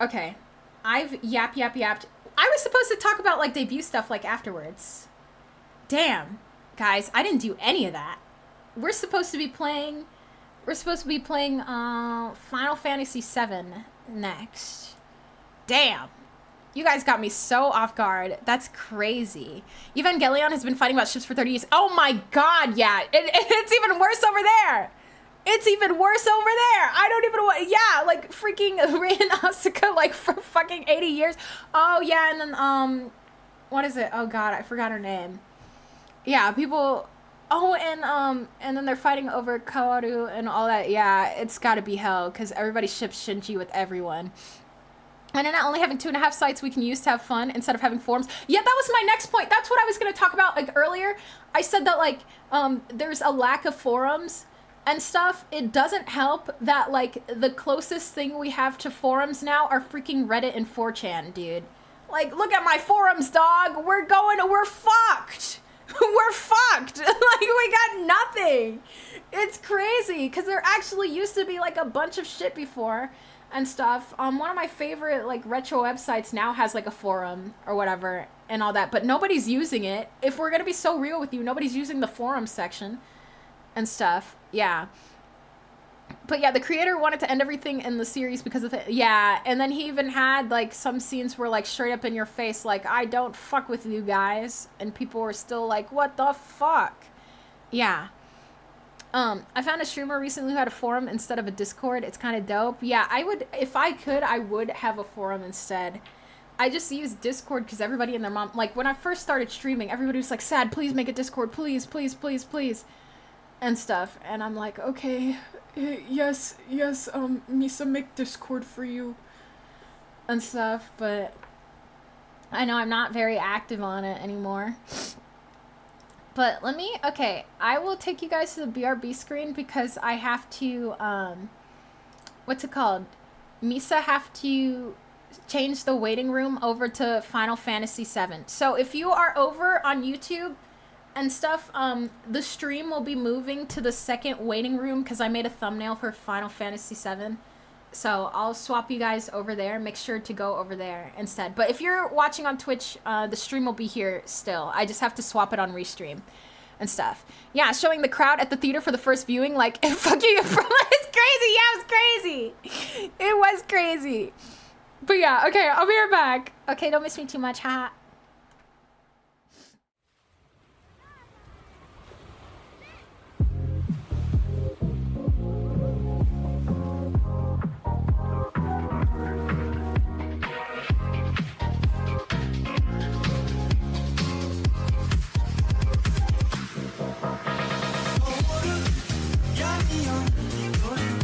Okay. I've yapped. I was supposed to talk about, like, debut stuff, like, afterwards. Damn. Guys, I didn't do any of that. We're supposed to be playing Final Fantasy VII next. Damn. You guys got me so off guard. That's crazy. Evangelion has been fighting about ships for 30 years. Oh my god, yeah. It's even worse over there. It's even worse over there. I don't even want... Yeah, like, freaking Rin and Asuka, like, for fucking 80 years. Oh, yeah, and then, what is it? Oh god, I forgot her name. Yeah, people... Oh, and then they're fighting over Kaoru and all that. Yeah, it's gotta be hell, because everybody ships Shinji with everyone. And then not only having 2.5 sites we can use to have fun instead of having forums. Yeah, that was my next point. That's what I was going to talk about, like, earlier. I said that, like, there's a lack of forums and stuff. It doesn't help that, like, the closest thing we have to forums now are freaking Reddit and 4chan, dude. Like, look at my forums, dog. We're fucked. We're fucked. Like, we got nothing. It's crazy, because there actually used to be, like, a bunch of shit before and stuff. One of my favorite, like, retro websites now has, like, a forum or whatever and all that, but nobody's using it. If we're gonna be so real with you, nobody's using the forum section and stuff. Yeah. But yeah, the creator wanted to end everything in the series because of it. Yeah, and then he even had, like, some scenes were, like, straight up in your face, like, I don't fuck with you guys. And people were still like, what the fuck? Yeah. I found a streamer recently who had a forum instead of a Discord. It's kind of dope. Yeah, I would, if I could, I would have a forum instead. I just use Discord because everybody and their mom, like, when I first started streaming, everybody was like, Sad, please make a Discord, please, please, please, please, and stuff. And I'm like, okay, yes, Misa, make Discord for you, and stuff, but I know I'm not very active on it anymore. But let me, okay, I will take you guys to the BRB screen because I have to, what's it called? Misa have to change the waiting room over to Final Fantasy VII. So if you are over on YouTube and stuff, the stream will be moving to the second waiting room because I made a thumbnail for Final Fantasy VII. So I'll swap you guys over there. Make sure to go over there instead. But if you're watching on Twitch, the stream will be here still. I just have to swap it on Restream and stuff. Yeah, showing the crowd at the theater for the first viewing, like, fuck you, it's crazy. Yeah, it was crazy. It was crazy. But yeah, okay, I'll be right back. Okay, don't miss me too much, haha. Yummy, yummy,